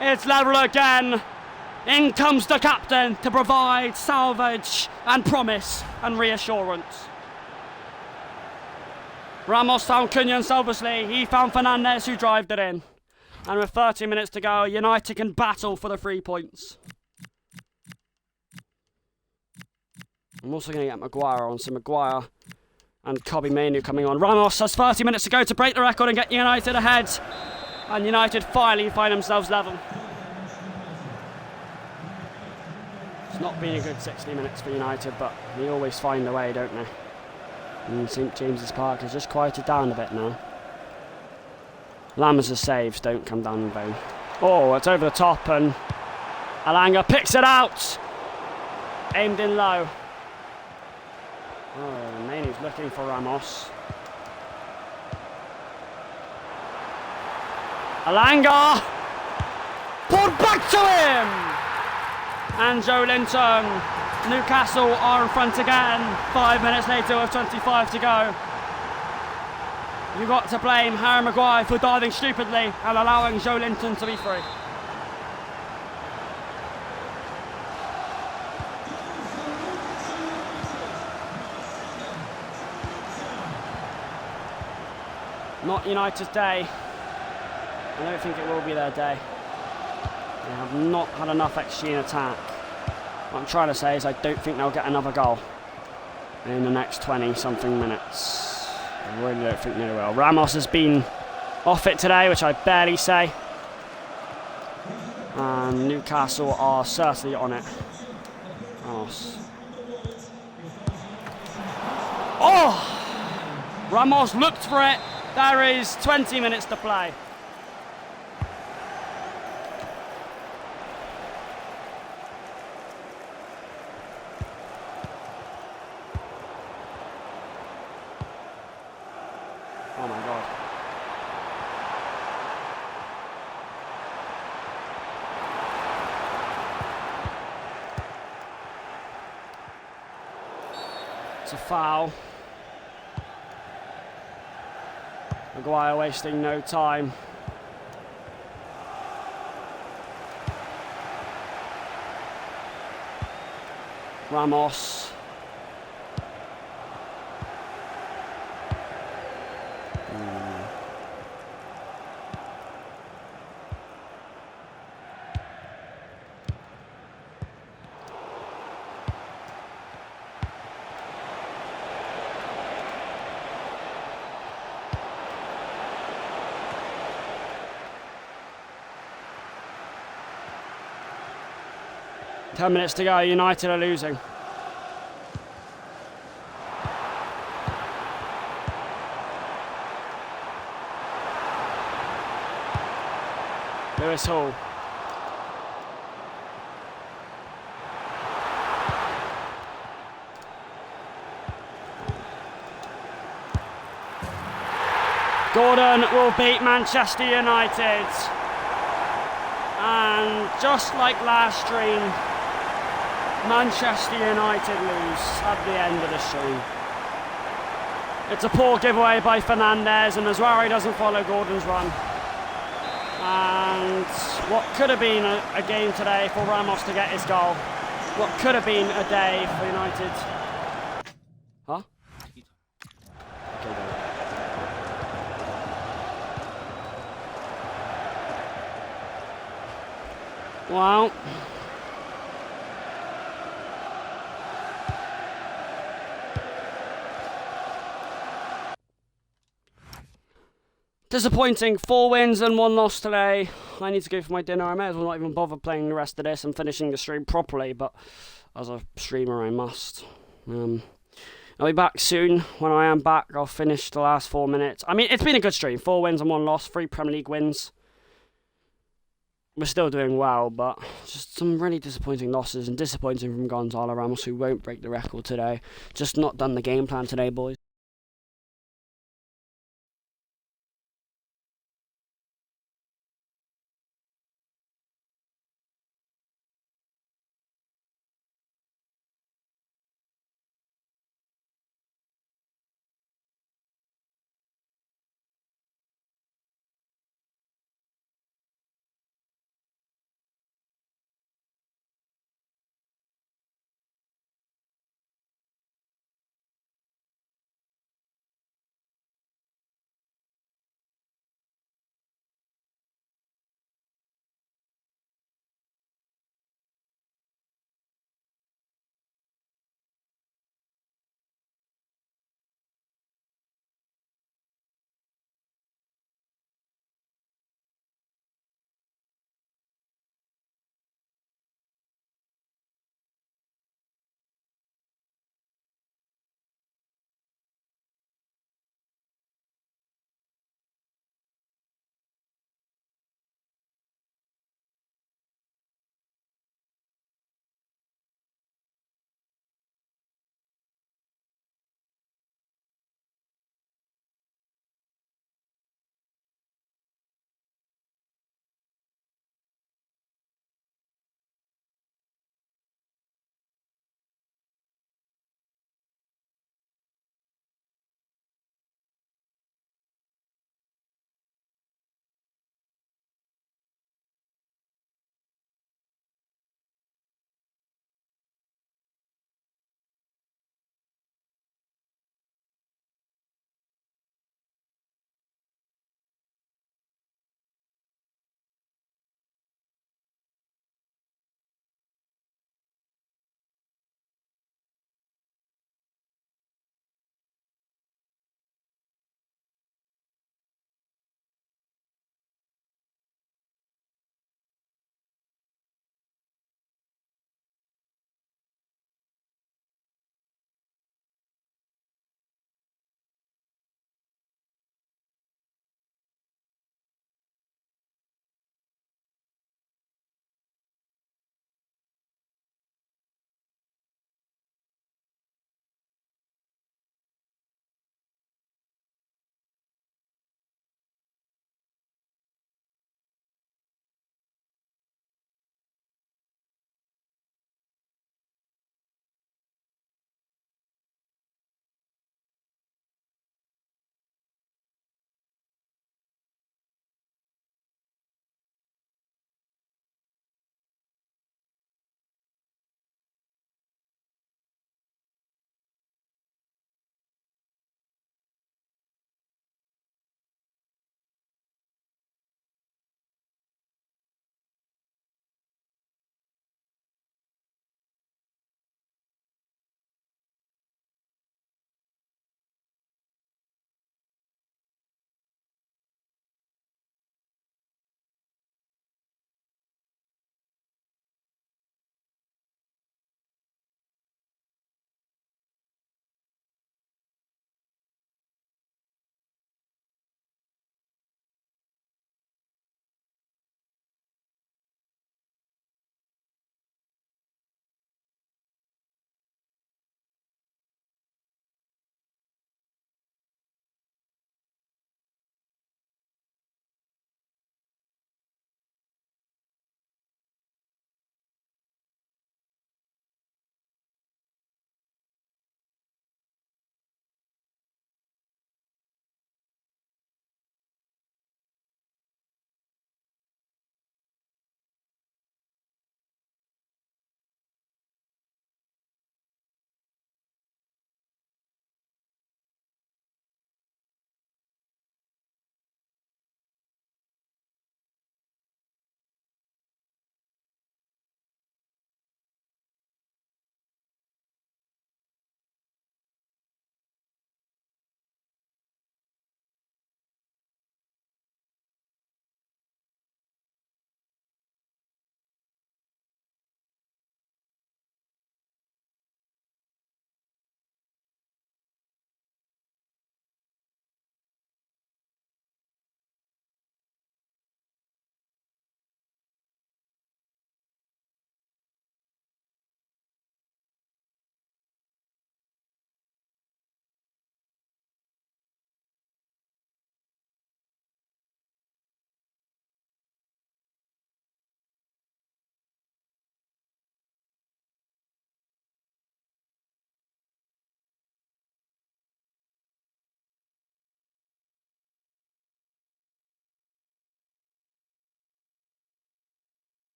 It's level again. In comes the captain to provide salvage and promise and reassurance. Ramos found Cunha unselfishly. He found Fernandes who drived it in. And with 30 minutes to go, United can battle for the 3 points. I'm also going to get Maguire on, so Maguire and Kobbie Mainoo coming on. Ramos has 30 minutes to go to break the record and get United ahead. And United finally find themselves level. It's not been a good 60 minutes for United, but they always find a way, don't they? And St James's Park has just quieted down a bit now. Lamers' saves don't come down in vain. Oh, it's over the top and Alanga picks it out. Aimed in low. Oh, Mainoo's looking for Ramos. Alanga! Pulled back to him! And Joe Linton. Newcastle are in front again. 5 minutes later with 25 to go. You got to blame Harry Maguire for diving stupidly and allowing Joe Linton to be free. Not United's day. I don't think it will be their day. They have not had enough XG in attack. What I'm trying to say is I don't think they'll get another goal. in the next 20-something minutes. I really don't think they will. Ramos has been off it today, which I barely say. And Newcastle are certainly on it. Ramos. Oh! Ramos looked for it. There is 20 minutes to play. Oh my God. It's a foul. Maguire wasting no time. Ramos. Ten minutes to go, United are losing. Lewis Hall. Gordon will beat Manchester United. And just like last stream, Manchester United lose at the end of the stream. It's a poor giveaway by Fernandes, and Azuari doesn't follow Gordon's run. And what could have been a game today for Ramos to get his goal. What could have been a day for United. Huh? Okay, go. Well. Disappointing. 4 wins and 1 loss today. I need to go for my dinner. I may as well not even bother playing the rest of this and finishing the stream properly, but as a streamer I must. I'll be back soon. When I am back, I'll finish the last 4 minutes. I mean, it's been a good stream. 4 wins and 1 loss. 3 Premier League wins. We're still doing well, but just some really disappointing losses, and disappointing from Gonzalo Ramos, who won't break the record today. Just not done the game plan today, boys.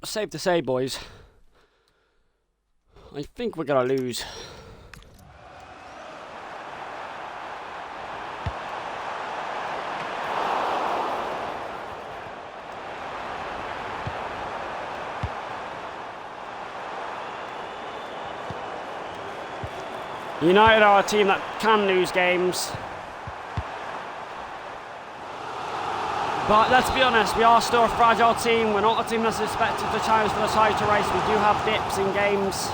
Safe to say, boys, I think we're gonna lose. United are a team that can lose games. But let's be honest, we are still a fragile team. We're not a team that's expected to challenge for the title race. We do have dips in games.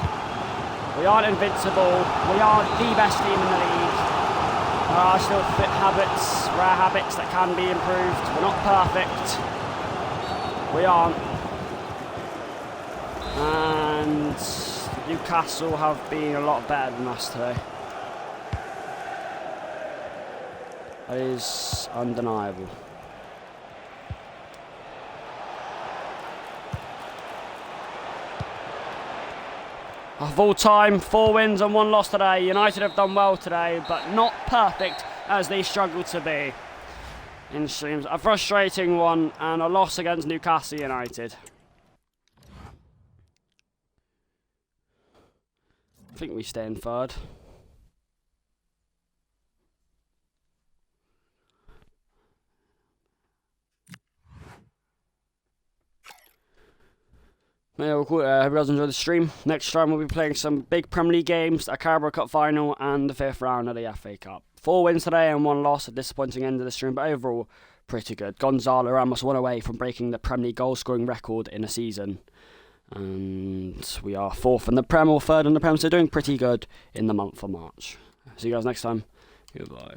We aren't invincible. We are the best team in the league. There are still habits, rare habits that can be improved. We're not perfect. We aren't. And Newcastle have been a lot better than us today. That is undeniable. Of all time, 4 wins and 1 loss today. United have done well today, but not perfect as they struggle to be. In streams, a frustrating one and a loss against Newcastle United. I think we stay in third. Yeah, we'll call it. Hope you guys enjoyed the stream. Next time we'll be playing some big Premier League games, a Carabao Cup final and the 5th round of the FA Cup. 4 wins today and 1 loss, a disappointing end of the stream, but overall pretty good. Gonzalo Ramos 1 away from breaking the Premier League goal scoring record in a season. And we are 4th in the Prem or 3rd in the Prem, so doing pretty good in the month of March. See you guys next time. Goodbye.